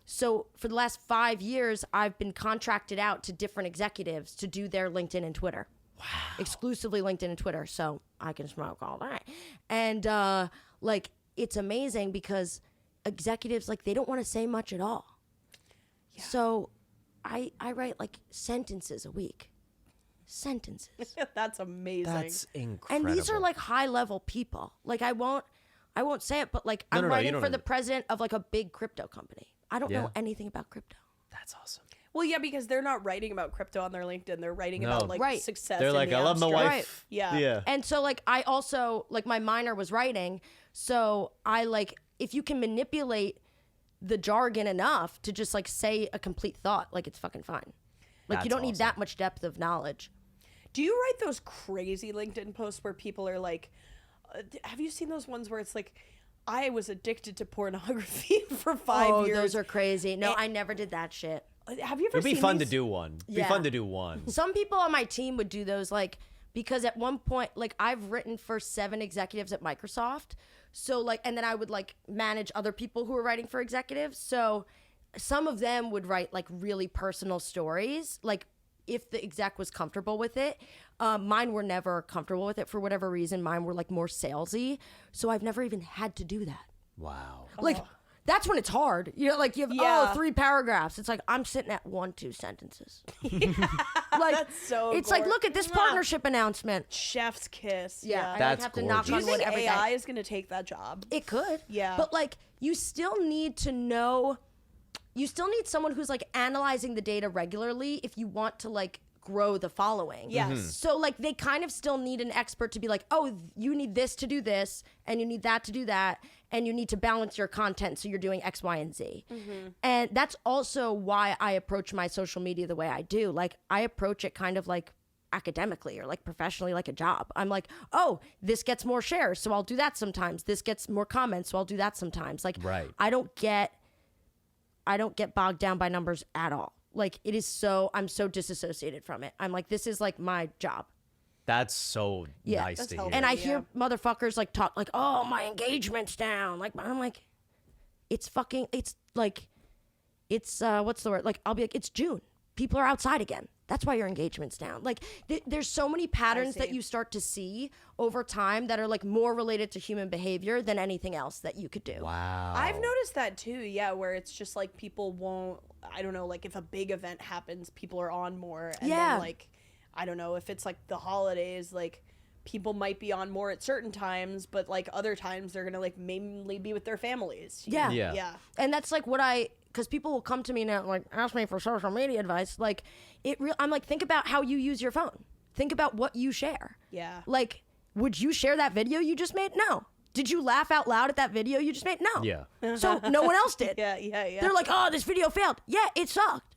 D: So for the last 5 years, I've been contracted out to different executives to do their LinkedIn and Twitter. Wow. Exclusively LinkedIn and Twitter, so I can smoke all day. And like, it's amazing because executives, like, they don't want to say much at all. Yeah. So I write like sentences a week. Sentences.
B: That's amazing.
A: That's incredible.
D: And these are like high level people. Like I won't say it, but like I'm
A: no, you
D: writing
A: don't
D: for
A: know.
D: the president of like a big crypto company. I don't
A: Yeah.
D: know anything about crypto.
A: That's awesome.
B: Well, yeah, because they're not writing about crypto on their LinkedIn. They're writing about like
D: Right.
B: success.
A: They're
B: in
A: like,
B: the
A: I love my
B: abstract.
A: wife.
D: Right.
B: Yeah.
A: Yeah.
D: And so like I also like my minor was writing, so I like if you can manipulate the jargon enough to just like say a complete thought, like it's fucking fine. Like
A: That's
D: you don't need
A: awesome.
D: that much depth of knowledge.
B: Do you write those crazy LinkedIn posts where people are like, have you seen those ones where it's like, I was addicted to pornography for 5 years.
D: Those are crazy. No, I never did that shit.
B: Have you ever
A: It'd be
B: seen
A: fun
B: these?
A: to do one. It'd
D: Yeah.
A: be fun to do one.
D: Some people on my team would do those, like, because at one point, like, I've written for 7 executives at Microsoft. So, like, and then I would, like, manage other people who were writing for executives. So, some of them would write, like, really personal stories, like, if the exec was comfortable with it. Mine were never comfortable with it for whatever reason. Mine were, like, more salesy. So, I've never even had to do that.
A: Wow.
D: Like, that's when it's hard. You know, like you have
B: Yeah.
D: 3 paragraphs. It's like I'm sitting at 1-2 sentences. Like
B: That's so
D: it's like
B: gore.
D: look at this
B: Mwah.
D: partnership announcement.
B: Chef's kiss.
D: Yeah, I like,
A: That's
D: have to knock
B: Do you
D: on wood
B: think
D: every
B: AI
D: day.
B: is going to take that job?
D: It could.
B: Yeah.
D: But like you still need to know. You still need someone who's like analyzing the data regularly if you want to like grow the following.
B: Yes.
D: So like they kind of still need an expert to be like, oh, you need this to do this, and you need that to do that, and you need to balance your content so you're doing X, Y, and Z. And that's also why I approach my social media the way I do. Like I approach it kind of like academically or like professionally, like a job. I'm like, oh, this gets more shares, so I'll do that sometimes. This gets more comments, so I'll do that sometimes. Like
A: Right.
D: I don't get bogged down by numbers at all. Like it is I'm so disassociated from it. I'm like, this is like my job.
A: That's so
D: Yeah.
A: nice
B: That's
A: to hear.
B: helpful.
D: And I
B: Yeah.
D: hear motherfuckers like talk like, oh, my engagement's down. Like I'm like, it's like, it's what's the word? Like I'll be like, it's June. People are outside again. That's why your engagement's down. Like there's so many patterns that
B: see.
D: you start to see over time that are like more related to human behavior than anything else that you could do.
A: Wow.
B: I've noticed that too, yeah, where it's just like people won't, I don't know, like if a big event happens, people are on more. And
D: Yeah.
B: then like, I don't know, if it's like the holidays, like people might be on more at certain times, but like other times they're going to like mainly be with their families. you
D: Yeah.
B: know?
A: Yeah.
B: Yeah.
D: And that's like because people will come to me now, like, ask me for social media advice. Like, I'm like, think about how you use your phone. Think about what you share.
B: Yeah.
D: Like, would you share that video you just made? No. Did you laugh out loud at that video you just made? No.
A: Yeah.
D: So no one else did.
B: Yeah, yeah, yeah.
D: They're like, oh, this video failed. Yeah, it sucked.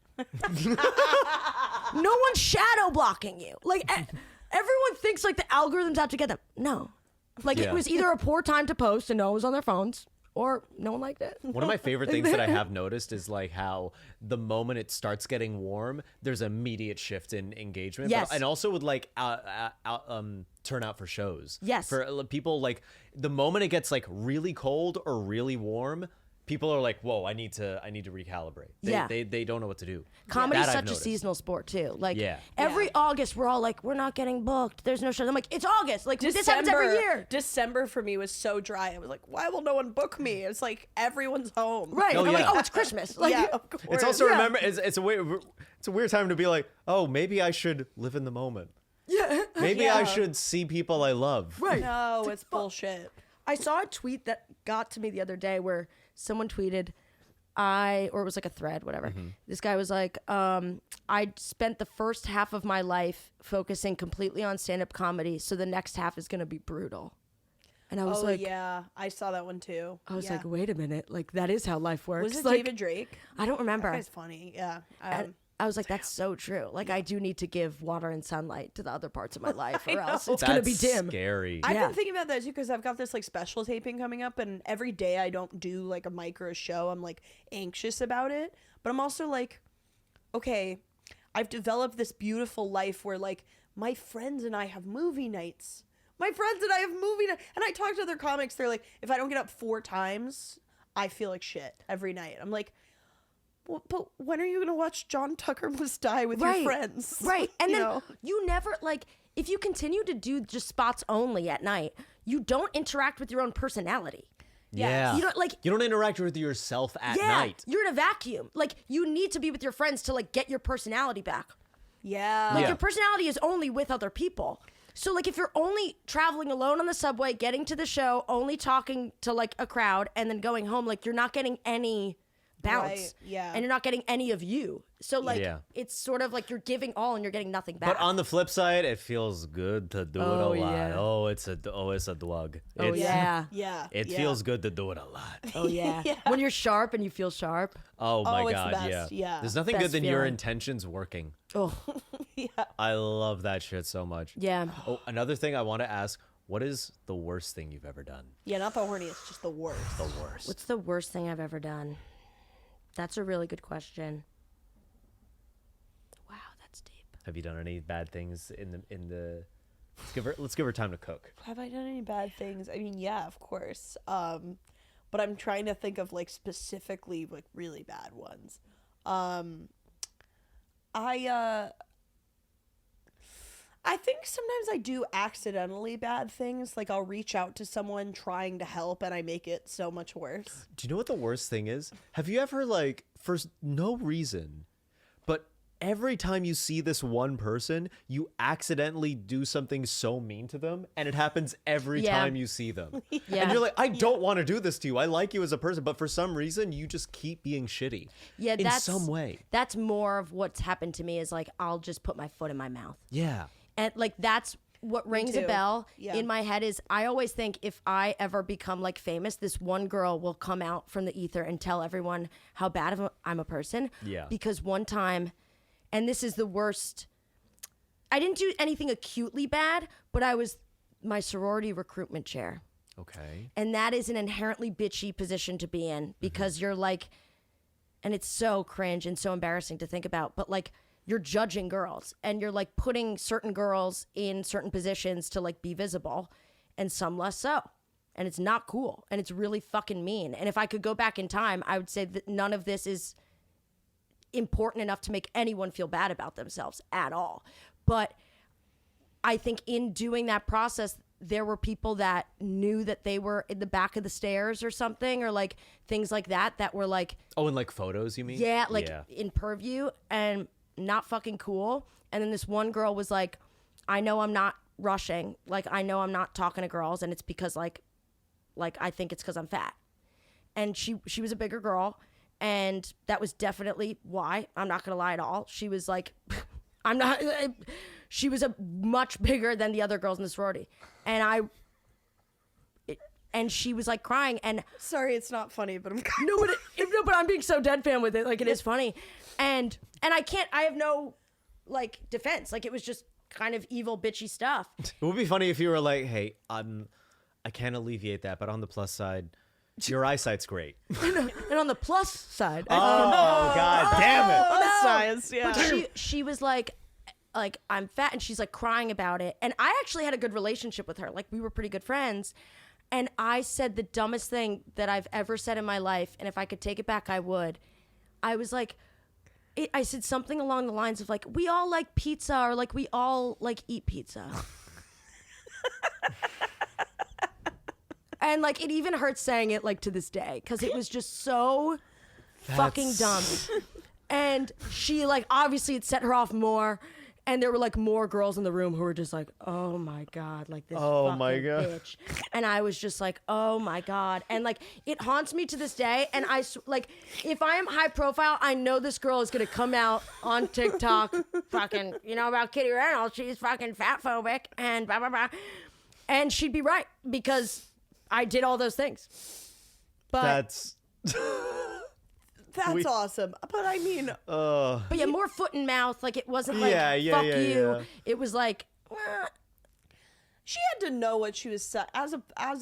D: No one's shadow blocking you. Like, everyone thinks like the algorithm's out to get them. No. Like,
A: Yeah.
D: it was either a poor time to post and no one was on their phones, or no one liked it.
A: One of my favorite things that I have noticed is like how the moment it starts getting warm, there's an immediate shift in engagement.
D: Yes.
A: And also with like turnout for shows.
D: Yes.
A: For people, like the moment it gets like really cold or really warm, people are like, whoa, I need to recalibrate.
D: Yeah.
A: They don't know what to do.
D: Comedy's
A: That I've
D: such a
A: noticed.
D: seasonal sport too. Like
A: Yeah.
D: every
B: Yeah.
D: August, we're all like, we're not getting booked. There's no show. I'm like, it's August. Like this happens every year.
B: December for me was so dry. I was like, why will no one book me? It's like everyone's home.
D: Right.
A: Oh,
D: And I'm like,
A: yeah.
D: oh, it's Christmas. Like,
B: Yeah, of course.
A: It's also
D: Yeah.
A: remember it's a weird time to be like, oh, maybe I should live in the moment.
D: yeah.
A: Maybe
B: Yeah.
A: I should see people I love.
D: Right.
B: No, it's bullshit.
D: I saw a tweet that got to me the other day where someone tweeted, or it was like a thread, whatever. This guy was like, I spent the first half of my life focusing completely on stand-up comedy, so the next half is going to be brutal. And I was
B: Oh
D: like,
B: yeah, I saw that one too.
D: I was
B: Yeah.
D: like, wait a minute, like that is how life works.
B: was it
D: like,
B: David Drake?
D: I don't remember.
B: That guy's funny. Yeah.
D: And I was like, that's so true. Like, I do need to give water and sunlight to the other parts of my life, or else it's going to be
A: That's
D: dim.
A: scary.
B: I've
D: Yeah.
B: been thinking about that too because I've got this like special taping coming up, and every day I don't do like a mic or a show, I'm like anxious about it. But I'm also like, okay, I've developed this beautiful life where like my friends and I have movie nights. My friends and I have movie night, and I talk to other comics. They're like, if I don't get up 4 times, I feel like shit every night. I'm like, well, but when are you gonna watch John Tucker Must Die with your friends?
D: Right. And
B: You
D: then
B: know?
D: you never, like, if you continue to do just spots only at night, you don't interact with your own personality.
A: Yeah.
D: You don't, like,
A: You don't interact with yourself at
D: yeah,
A: night.
D: you're in a vacuum. Like, you need to be with your friends to, like, get your personality back.
B: Yeah.
D: Like,
A: Yeah.
D: your personality is only with other people. So, like, if you're only traveling alone on the subway, getting to the show, only talking to, like, a crowd, and then going home, like, you're not getting any bounce.
B: Right, yeah.
D: And you're not getting any of you. So like
A: Yeah.
D: it's sort of like you're giving all and you're getting nothing back.
A: But on the flip side, it feels good to do it a
D: Oh,
A: lot.
D: yeah.
A: It's a dwug.
D: Oh yeah.
B: Yeah.
A: It
B: yeah.
A: feels good to do it a lot.
D: Oh yeah. When you're sharp and you feel sharp.
A: Oh my
B: it's the
A: God,
B: best, yeah.
A: There's nothing
D: Best
A: good than your
D: feeling.
A: intentions working.
D: Oh
B: Yeah.
A: I love that shit so much.
D: yeah.
A: Oh, another thing I want to ask, what is the worst thing you've ever done?
B: Yeah, not the horniest, just the worst.
A: The worst.
D: What's the worst thing I've ever done? That's a really good question. Wow, that's deep.
A: Have you done any bad things in the let's give her time to cook.
B: Have I done any bad things? I mean, yeah, of course. But I'm trying to think of like specifically like really bad ones. I think sometimes I do accidentally bad things. Like I'll reach out to someone trying to help and I make it so much worse.
A: Do you know what the worst thing is? Have you ever, like, for no reason, but every time you see this one person, you accidentally do something so mean to them, and it happens every
D: Yeah.
A: time you see them.
D: Yeah.
A: And you're like, I don't want to do this to you. I like you as a person, but for some reason, you just keep being shitty.
D: Yeah,
A: in some way.
D: That's more of what's happened to me is like I'll just put my foot in my mouth.
A: Yeah.
D: And like that's what rings a
B: too.
D: bell
B: Yeah.
D: in my head is I always think if I ever become like famous, this one girl will come out from the ether and tell everyone how bad of I'm a person.
A: Yeah.
D: Because one time, and this is the worst, I didn't do anything acutely bad, but I was my sorority recruitment chair.
A: Okay.
D: And that is an inherently bitchy position to be in because you're like, and it's so cringe and so embarrassing to think about, but like you're judging girls and you're like putting certain girls in certain positions to like be visible and some less so. And it's not cool and it's really fucking mean. And if I could go back in time, I would say that none of this is important enough to make anyone feel bad about themselves at all. But I think in doing that process, there were people that knew that they were in the back of the stairs or something, or like things like that were like,
A: Oh, and like photos, you mean?
D: yeah, like in purview and not fucking cool. And then this one girl was like, I know I'm not rushing. Like, I know I'm not talking to girls. And it's because like I think it's because I'm fat. And she was a bigger girl. And that was definitely why. I'm not going to lie at all. She was like, she was a much bigger than the other girls in the sorority. And and she was like crying and
B: Sorry, it's not funny, but I'm kind
D: no, but I'm being so deadpan with it. Like it is funny. And I have no like defense. Like it was just kind of evil, bitchy stuff.
A: It would be funny if you were like, hey, I can't alleviate that, but on the plus side, your eyesight's great.
D: And on the plus side,
A: Oh, God damn it.
B: That's science, yeah.
D: but she was like I'm fat, and she's like crying about it. And I actually had a good relationship with her. Like we were pretty good friends. And I said the dumbest thing that I've ever said in my life. And if I could take it back, I would. I was like, I said something along the lines of like, we all like pizza, or like we all like eat pizza. And like it even hurts saying it like to this day because it was just so fucking dumb. And she like obviously it set her off more. And there were like more girls in the room who were just like, oh my God, like this fucking bitch. And I was just like, oh my God. And like it haunts me to this day. And like if I am high profile, I know this girl is going to come out on TikTok fucking, you know, about Kitty Reynolds. She's fucking fat phobic and blah, blah, blah. And she'd be right because I did all those things. But
A: That's
B: That's awesome. But I mean,
D: but yeah, more foot and mouth. Like it wasn't like fuck you.
A: Yeah.
D: It was like
B: she had to know what she was as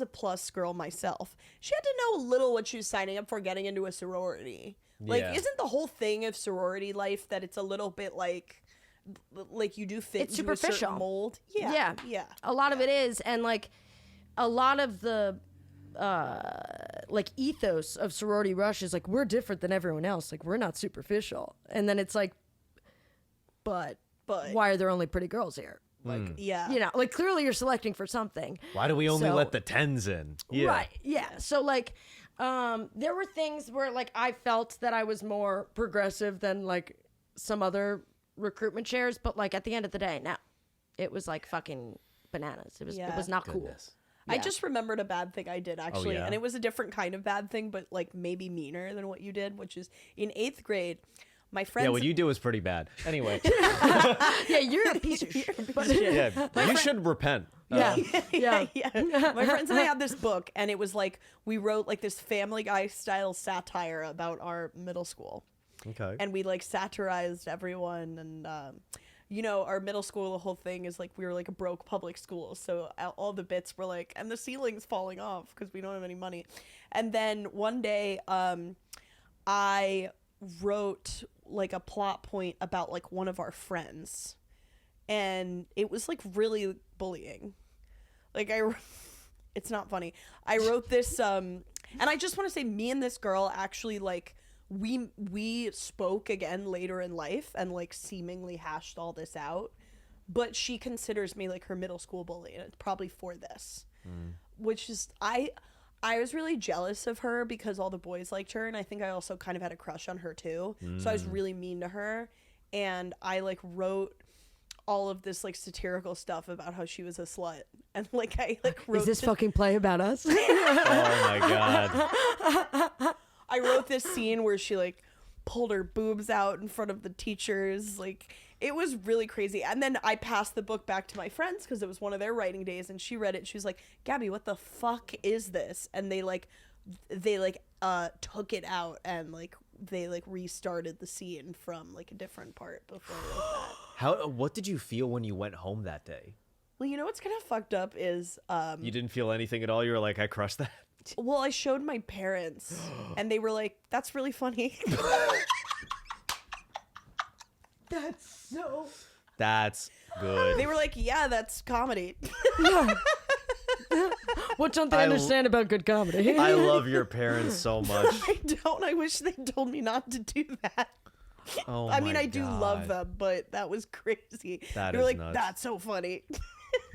B: a plus girl myself. She had to know a little what she was signing up for getting into a sorority. Like,
A: Yeah.
B: isn't the whole thing of sorority life that it's a little bit like you do fit
D: It's
B: into a
D: superficial.
B: certain mold?
D: yeah. A lot of it is, and like a lot of the like ethos of sorority rush is like we're different than everyone else. Like we're not superficial, and then it's like, but why are there only pretty girls here? Like
B: Yeah.
D: you know, like clearly you're selecting for something.
A: Why do we only
D: So-
A: let the 10s in? Yeah.
D: Right. Yeah. So like there were things where like I felt that I was more progressive than like some other recruitment chairs, but like at the end of the day, no. It was like fucking bananas. It was
B: Yeah.
D: not cool.
A: Goodness.
B: I just remembered a bad thing I did actually,
A: yeah?
B: and it was a different kind of bad thing, but like maybe meaner than what you did, which is in 8th grade, my friends.
A: Yeah, what you do is pretty bad. Anyway.
D: Yeah, you're a piece of shit.
A: Yeah, you should repent.
D: Yeah. Yeah.
B: My friends and I had this book, and it was like we wrote like this Family Guy style satire about our middle school.
A: Okay.
B: And we like satirized everyone, and our middle school, the whole thing is like we were like a broke public school, so all the bits were like, and the ceiling's falling off because we don't have any money. And then one day I wrote like a plot point about like one of our friends, and it was like really bullying. Like it's not funny. I wrote this and I just want to say, me and this girl actually like we spoke again later in life and like seemingly hashed all this out, but she considers me like her middle school bully, and it's probably for this. Which is I was really jealous of her because all the boys liked her, and I think I also kind of had a crush on her too. So I was really mean to her, and I like wrote all of this like satirical stuff about how she was a slut, and like I like wrote
D: Is this fucking play about us?
A: Oh my God.
B: I wrote this scene where she like pulled her boobs out in front of the teachers. Like it was really crazy. And then I passed the book back to my friends because it was one of their writing days, and she read it. She was like, Gabby, what the fuck is this? And they took it out and like they like restarted the scene from like a different part before I wrote that.
A: What did you feel when you went home that day?
B: Well, you know what's kind of fucked up is
A: You didn't feel anything at all? You were like, I crushed that?
B: well, I showed my parents and they were like, that's really funny.
A: That's good.
B: They were like, yeah, that's comedy.
D: What don't they understand about good comedy?
A: I love your parents so much.
B: I don't. I wish they told me not to do that.
A: Oh
B: I mean,
A: my
B: I do
A: God.
B: love them, but that was crazy.
A: That
B: they were
A: is
B: like,
A: nuts.
B: that's so funny.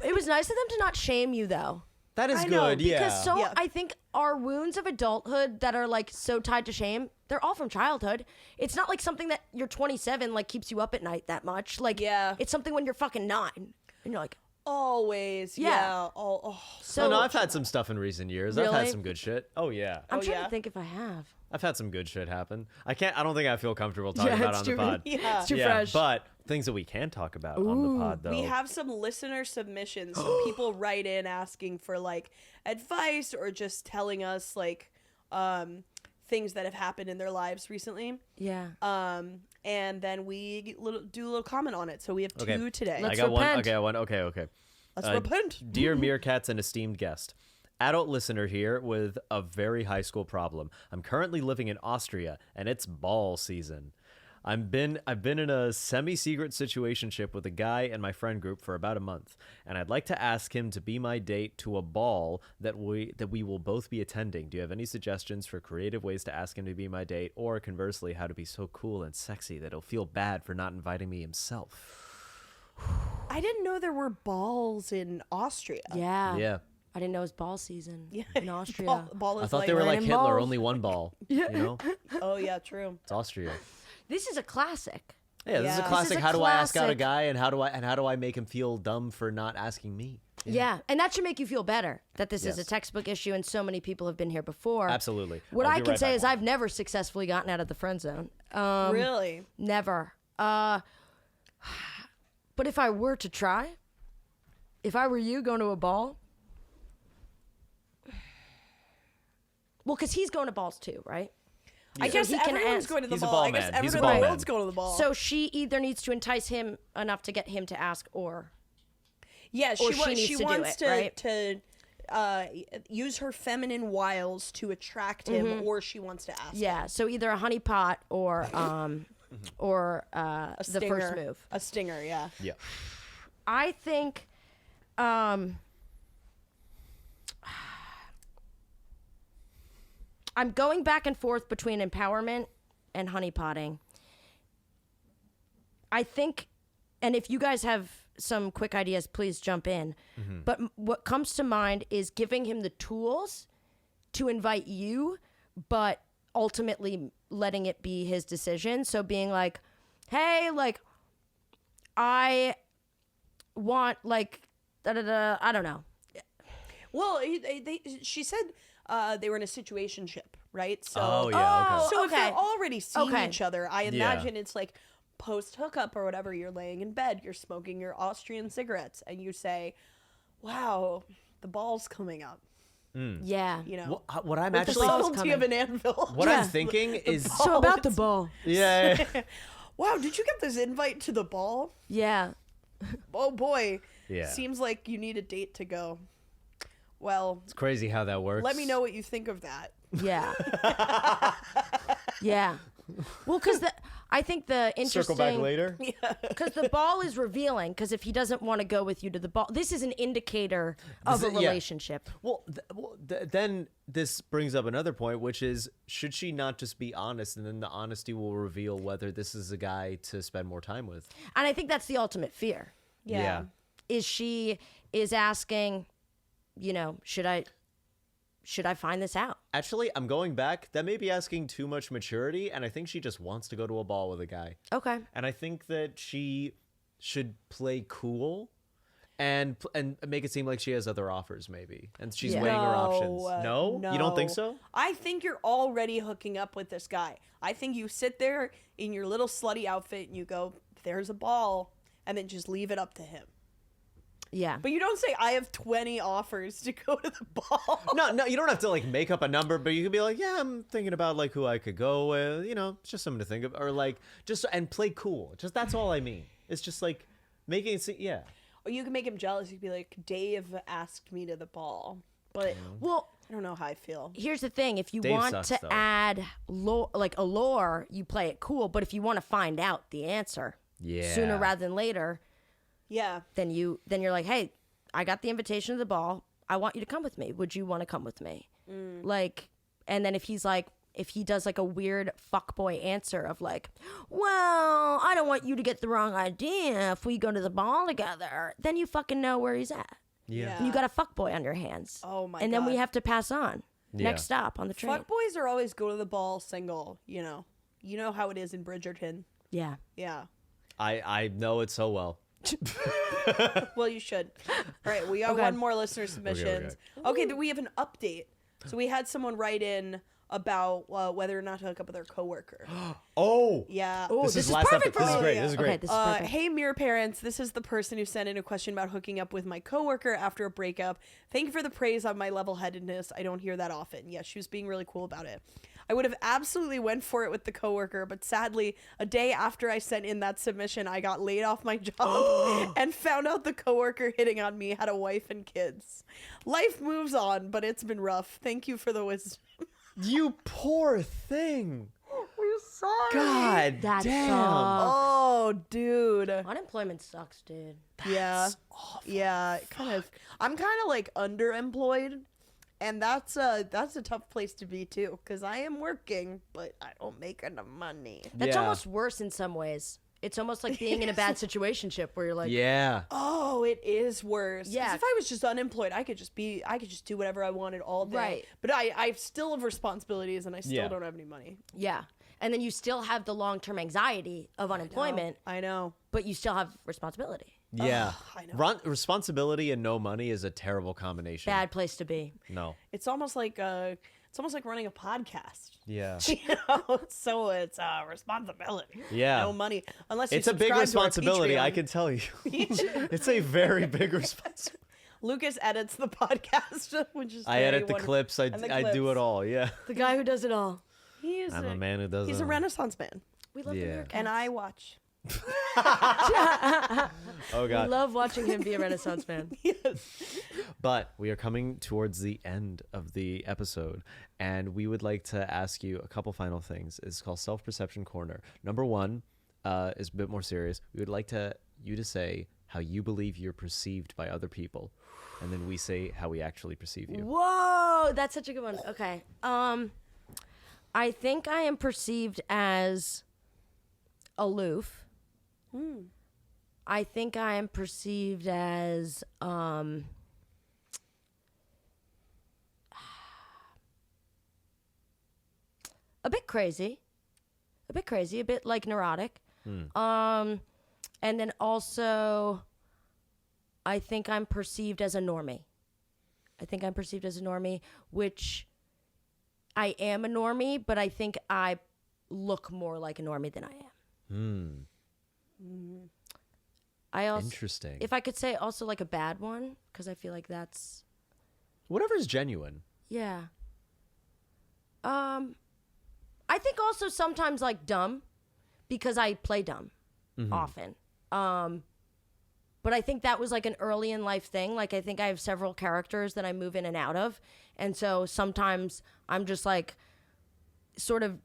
D: It was nice of them to not shame you, though.
A: That is
B: I know,
A: good, yeah.
D: Because
B: Yeah.
D: I think our wounds of adulthood that are like so tied to shame, they're all from childhood. It's not like something that you're 27 like keeps you up at night that much. Like,
B: Yeah.
D: it's something when you're fucking 9 and you're like,
B: Always.
D: Yeah.
B: Yeah. Oh.
D: so.
A: Oh, no, I've had some stuff in recent years. I've
D: Really?
A: had some good shit. Oh, yeah.
D: I'm
B: Oh,
D: trying
B: yeah?
D: to think if I have.
A: I've had some good shit happen. I don't think I feel comfortable talking about
D: it's
A: on the
D: too-
A: pod.
B: Yeah.
D: It's too fresh.
A: But things that we can talk about on the pod, though.
B: We have some listener submissions. So people write in asking for like advice or just telling us like things that have happened in their lives recently.
D: Yeah.
B: And then we do a little comment on it. So we have two
A: Okay.
B: today.
A: I
D: Let's
A: got one.
D: repent.
A: Okay, one. Okay.
B: Let's repent.
A: Dear Meerkats and esteemed guest, adult listener here with a very high school problem. I'm currently living in Austria, and it's ball season. I've been in a semi-secret situationship with a guy in my friend group for about a month, and I'd like to ask him to be my date to a ball that we will both be attending. Do you have any suggestions for creative ways to ask him to be my date, or conversely, how to be so cool and sexy that he'll feel bad for not inviting me himself?
B: I didn't know there were balls in Austria.
D: Yeah.
A: Yeah.
D: I didn't know it was ball season in Austria.
B: Ball is
A: I thought they were like
D: random
A: Hitler,
D: balls.
A: only one ball. You know?
B: Oh yeah, true.
A: It's Austria.
D: This is a classic.
A: Yeah, this is a
B: Yeah.
A: classic.
D: This is a
A: How do I ask out a
D: classic.
A: guy, and how do I make him feel dumb for not asking me?
D: Yeah. And that should make you feel better that this is a
A: Yes.
D: textbook issue and so many people have been here before.
A: Absolutely.
D: What
A: I'll
D: I
A: be
D: can
A: right
D: say
A: back.
D: is I've never successfully gotten out of the friend zone.
B: Really?
D: Never. But if I were to try, if I were you going to a ball, well, because he's going to balls too, right?
B: I guess
D: he can
B: everyone's
D: ask-
B: going to the
A: He's a
B: ball.
A: ball
B: I guess
A: man. He's a
B: everyone
A: ball
B: in the
A: man.
B: world's going to the ball.
D: So she either needs to entice him enough to get him to ask, or
B: yeah,
D: or
B: she
D: needs
B: she
D: to do
B: wants
D: it,
B: to use her feminine wiles to attract him, or she wants to ask.
D: yeah. So either a honeypot or
B: A
D: the
B: stinger,
D: first move.
B: A stinger, yeah.
A: Yeah.
D: I think I'm going back and forth between empowerment and honeypotting. I think, and if you guys have some quick ideas, please jump in. But what comes to mind is giving him the tools to invite you, but ultimately letting it be his decision. So being like, hey, like, I want, like, I don't know.
B: Well, she said they were in a situationship, right? So,
A: Oh, yeah, okay.
B: So if they're already seeing
D: Okay.
B: each other, I imagine it's like post hookup or whatever. You're laying in bed, you're smoking your Austrian cigarettes, and you say, "Wow, the ball's coming up."
D: Yeah.
B: You know,
A: What I'm
B: the
A: actually
B: subtlety of an anvil.
A: what I'm thinking is
D: So about the ball.
A: yeah.
B: Wow, did you get this invite to the ball?
D: Yeah.
B: Oh boy.
A: Yeah.
B: Seems like you need a date to go. Well,
A: It's crazy how that works.
B: let me know what you think of that.
D: Yeah. Yeah. Well, because I think the interesting
A: Circle back later.
D: because the ball is revealing. Because if he doesn't want to go with you to the ball, this is an indicator of a
A: yeah.
D: relationship.
A: Well, then this brings up another point, which is should she not just be honest, and then the honesty will reveal whether this is a guy to spend more time with?
D: And I think that's the ultimate fear.
B: Yeah.
D: Is she is asking, you know, should I find this out?
A: Actually, I'm going back. That may be asking too much maturity, and I think she just wants to go to a ball with a guy.
D: Okay.
A: And I think that she should play cool and make it seem like she has other offers, maybe, and she's
D: Yeah.
A: weighing her options. No, you don't think so?
B: I think you're already hooking up with this guy. I think you sit there in your little slutty outfit and you go, "There's a ball," and then just leave it up to him.
D: Yeah.
B: But you don't say, "I have 20 offers to go to the ball."
A: No, you don't have to like make up a number, but you could be like, yeah, I'm thinking about like who I could go with, you know, it's just something to think of, or like just and play cool. Just that's all I mean. It's just like making it, yeah.
B: Or you can make him jealous. You can be like, "Dave asked me to the ball," but
D: Well,
B: I don't know how I feel.
D: here's the thing: if you
A: Dave
D: want
A: sucks,
D: to
A: though.
D: add like a lore, you play it cool. But if you want to find out the answer
A: Yeah.
D: sooner rather than later,
B: Yeah.
D: then you're like, hey, I got the invitation to the ball. I want you to come with me. Would you want to come with me? Like, and then if he does like a weird fuckboy answer of like, well, I don't want you to get the wrong idea if we go to the ball together, then you fucking know where he's at.
A: Yeah.
D: And you got a fuckboy on your hands.
B: Oh my
D: And then we
B: God.
D: have to pass on.
A: Yeah.
D: Next stop on the train.
B: Fuck boys are always go to the ball single, you know. You know how it is in Bridgerton.
D: Yeah.
B: Yeah.
A: I know it so well.
B: Well, you should. All right, we got
D: Okay.
B: one more listener submissions. Okay, then we have an update. So we had someone write in about whether or not to hook up with their coworker.
A: Oh.
B: Yeah.
D: Oh,
A: This
D: this
A: is
D: is
A: last
D: perfect
A: episode. This is
D: for me.
A: great. This is
D: Okay,
A: great.
D: this is perfect.
B: Hey, Mirror Parents, this is the person who sent in a question about hooking up with my coworker after a breakup. Thank you for the praise on my level-headedness. I don't hear that often. Yeah, she was being really cool about it. I would have absolutely went for it with the coworker, but sadly, a day after I sent in that submission, I got laid off my job and found out the coworker hitting on me had a wife and kids. Life moves on, but it's been rough. Thank you for the wisdom.
A: You poor thing.
B: We're sorry.
A: God
D: That
A: damn.
D: sucks.
B: Oh, dude.
D: Unemployment sucks, dude.
B: Yeah. Yeah, it kind of. I'm kind of like underemployed, and that's a tough place to be too, because I am working, but I don't make enough money.
D: That's
A: Yeah.
D: almost worse in some ways. It's almost like being in a bad situationship where you're like,
A: Yeah.
B: Oh, it is worse. 'Cause
D: Yeah.
B: if I was just unemployed, I could just do whatever I wanted all day.
D: Right.
B: But I still have responsibilities, and I still
A: Yeah.
B: don't have any money.
D: yeah. And then you still have the long-term anxiety of unemployment,
B: I know.
D: but you still have responsibility.
A: Yeah.
B: I know.
A: Responsibility and no money is a terrible combination.
D: Bad place to be.
A: No.
B: It's almost like running a podcast.
A: Yeah.
B: You know, so it's responsibility.
A: Yeah.
B: No money unless you
A: It's a big
B: subscribe to our
A: responsibility, I
B: Patreon.
A: can tell you. It's a very big responsibility.
B: Lucas edits the podcast, which is
A: I
B: very
A: edit the
B: wonderful.
A: clips. I
B: And the
A: do
B: clips.
A: it all. Yeah.
D: The guy who does it all.
B: He's
A: I'm a man who does
B: He's
A: it
B: a
A: all.
B: Renaissance man,
D: We love the
A: Yeah.
D: meerkats.
B: and I watch.
A: Oh
D: We
A: God.
D: love watching him be a Renaissance man.
A: But we are coming towards the end of the episode, and we would like to ask you a couple final things. It's called Self-Perception Corner. Number one is a bit more serious. We would like you to say how you believe you're perceived by other people, and then we say how we actually perceive you.
D: Whoa, that's such a good one. Okay. I think I am perceived as aloof. I think I am perceived as a bit crazy. A bit like neurotic. And then also I think I'm perceived as a normie. I think I'm perceived as a normie, which I am a normie, but I think I look more like a normie than I am. I also,
A: Interesting.
D: if I could say also like a bad one, because I feel like that's,
A: Whatever's genuine.
D: yeah. I think also sometimes like dumb, because I play dumb often. But I think that was like an early in life thing. Like I think I have several characters that I move in and out of. And so sometimes I'm just like sort of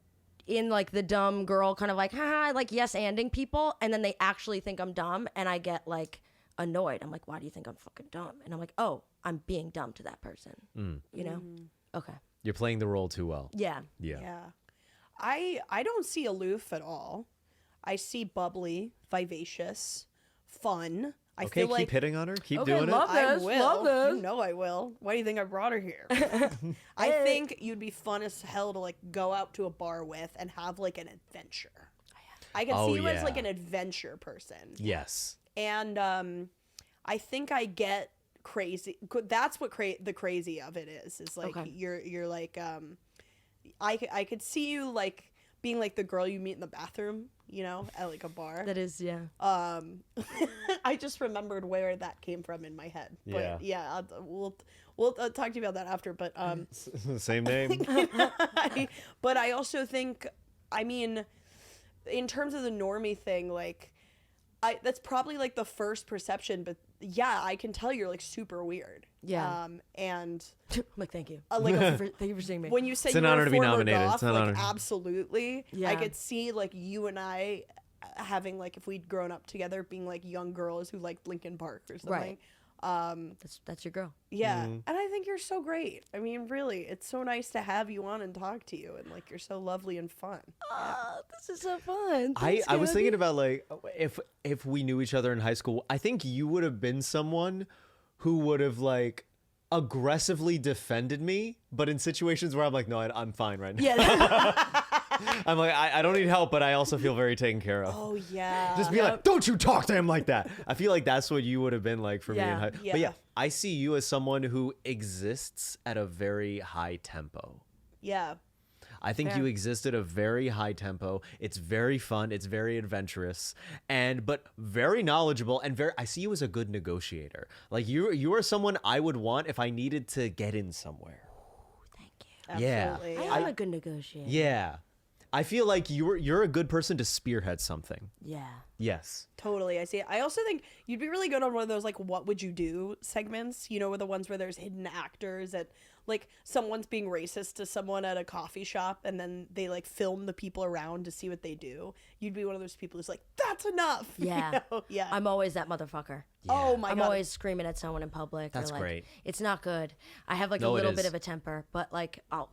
D: in like the dumb girl kind of like, haha, like yes anding people. And then they actually think I'm dumb and I get like annoyed. I'm like, why do you think I'm fucking dumb? And I'm like, oh, I'm being dumb to that person. You know? Okay.
A: You're playing the role too well.
D: Yeah.
B: Yeah. I don't see aloof at all. I see bubbly, vivacious, fun. I
A: Okay,
B: feel
A: keep
B: like
A: hitting on her. Keep
D: Okay,
A: doing
D: love
A: it.
B: I
D: this,
B: will.
D: love this.
B: You know I will. Why do you think I brought her here? I think you'd be fun as hell to like go out to a bar with and have like an adventure. I can see you as like
A: yeah.
B: an adventure person.
A: Yes.
B: And I think I get crazy. That's what the crazy of it is like
D: Okay.
B: you're like I could see you like being like the girl you meet in the bathroom, you know, at like a bar.
D: That is, yeah.
B: I just remembered where that came from in my head. But
A: Yeah.
B: we'll talk to you about that after. But
A: Same name.
B: but I also think, I mean, in terms of the normie thing, like that's probably like the first perception. But yeah, I can tell you're like super weird.
D: Yeah.
B: And
D: I'm like, thank you.
B: like
D: Thank you for seeing me.
B: when you say
A: It's an
B: you were
A: honor
B: a
A: to be
B: former
A: nominated.
B: goth,
A: It's an
B: like
A: honor.
B: absolutely.
D: Yeah.
B: I could see like you and I having like if we'd grown up together being like young girls who liked Linkin Park or something.
D: Right. That's your girl.
B: Yeah.
A: Mm-hmm.
B: And I think you're so great. I mean, really, it's so nice to have you on and talk to you and like you're so lovely and fun.
D: Oh, this is so fun.
A: I was thinking about like if we knew each other in high school, I think you would have been someone who would have like aggressively defended me, but in situations where I'm like, no, I'm fine right now.
D: Yeah.
A: I'm like, I don't need help, but I also feel very taken care of.
B: Oh yeah.
A: Just be like, don't you talk to him like that. I feel like that's what you would have been like for me in
D: Yeah.
A: high.
B: Yeah.
A: But yeah, I see you as someone who exists at a very high tempo.
B: Yeah.
A: I think
D: Fair.
A: you exist at a very high tempo. It's very fun. It's very adventurous, but very knowledgeable and very. I see you as a good negotiator. Like you are someone I would want if I needed to get in somewhere.
D: Thank you.
A: Yeah.
B: Absolutely.
D: I am a good negotiator.
A: Yeah, I feel like you're a good person to spearhead something.
D: Yeah.
A: Yes.
B: Totally, I see it. I also think you'd be really good on one of those like "What would you do" segments. You know, with the ones where there's hidden actors at like someone's being racist to someone at a coffee shop, and then they like film the people around to see what they do. You'd be one of those people who's like, "That's enough."
D: Yeah.
B: You know? Yeah.
D: I'm always that motherfucker.
B: Oh my
D: I'm
B: god.
D: always screaming at someone in public.
A: That's
D: or like,
A: great.
D: It's not good. I have like
A: No,
D: a
A: it
D: little
A: is.
D: bit of a temper, but like I'll.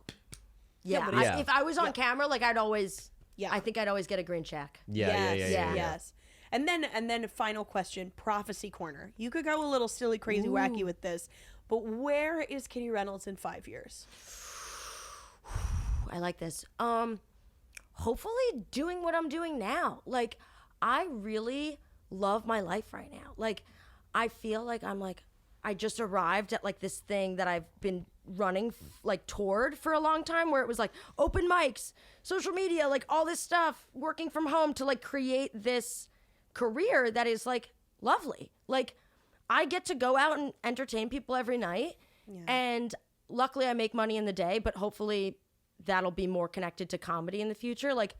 D: Yeah.
B: but
A: it's-
D: If I was on camera, like I'd always.
B: Yeah.
D: I think I'd always get a green check.
A: Yeah.
B: Yes, yes. And then final question, prophecy corner. You could go a little silly, crazy, wacky with this, but where is Kitty Reynolds in 5 years?
D: I like this. Hopefully doing what I'm doing now. Like I really love my life right now. Like I feel like I just arrived at like this thing that I've been running like toward for a long time, where it was like open mics, social media, like all this stuff, working from home to like create this career that is like lovely. Like I get to go out and entertain people every night, and luckily I make money in the day, but hopefully that'll be more connected to comedy in the future. Like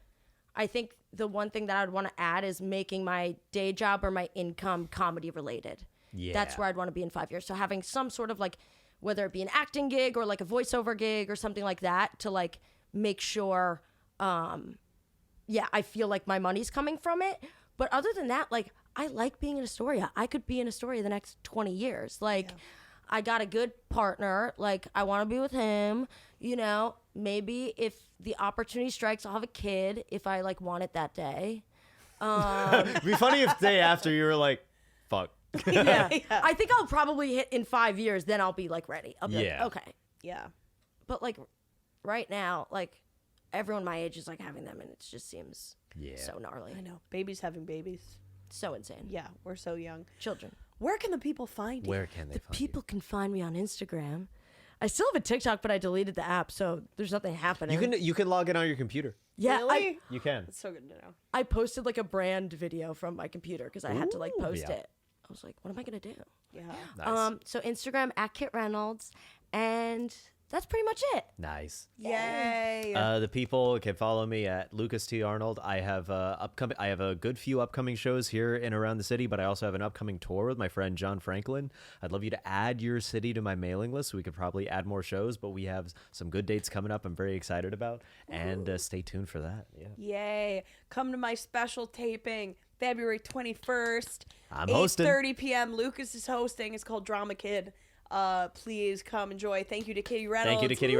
D: I think the one thing that I'd want to add is making my day job or my income comedy related.
A: Yeah.
D: That's where I'd want to be in 5 years. So having some sort of like, whether it be an acting gig or like a voiceover gig or something like that, to like make sure I feel like my money's coming from it. But other than that, like I like being in Astoria. I could be in Astoria the next 20 years. Like I got a good partner. Like I want to be with him, you know. Maybe if the opportunity strikes, I'll have a kid if I like want it that day.
A: It'd be funny if day after you were like, fuck.
D: Yeah. I think I'll probably hit in 5 years. Then I'll be like ready. I'll be
A: Yeah.
D: like, okay.
B: Yeah.
D: But like right now, like everyone my age is like having them, and it just seems
A: Yeah.
D: so gnarly.
B: I know. Babies having babies.
D: So insane.
B: Yeah, we're so young.
D: Children.
B: Where can the people find you?
A: Where can they find
D: People can find me on Instagram. I still have a TikTok, but I deleted the app, so there's nothing happening.
A: you can log in on your computer.
D: Yeah,
B: Really?
A: You can.
B: It's so good to know.
D: I posted like a brand video from my computer because I had to like post
A: yeah.
D: it. I was like, what am I gonna do?
B: Yeah.
A: Nice.
D: So Instagram at Kitty Reynolds, and that's pretty much it.
A: Nice.
B: Yay.
A: The people can follow me at Lukas T. Arnold. I have a good few upcoming shows here and around the city, but I also have an upcoming tour with my friend John Franklin. I'd love you to add your city to my mailing list so we could probably add more shows, but we have some good dates coming up I'm very excited about, and stay tuned for that. Yeah.
B: Yay. Come to my special taping February 21st.
A: I'm hosting.
B: 8:30 p.m. Lucas is hosting. It's called Drama Kid. Please come enjoy. Thank you to Kitty Reynolds.
A: Thank you to Kitty Reynolds.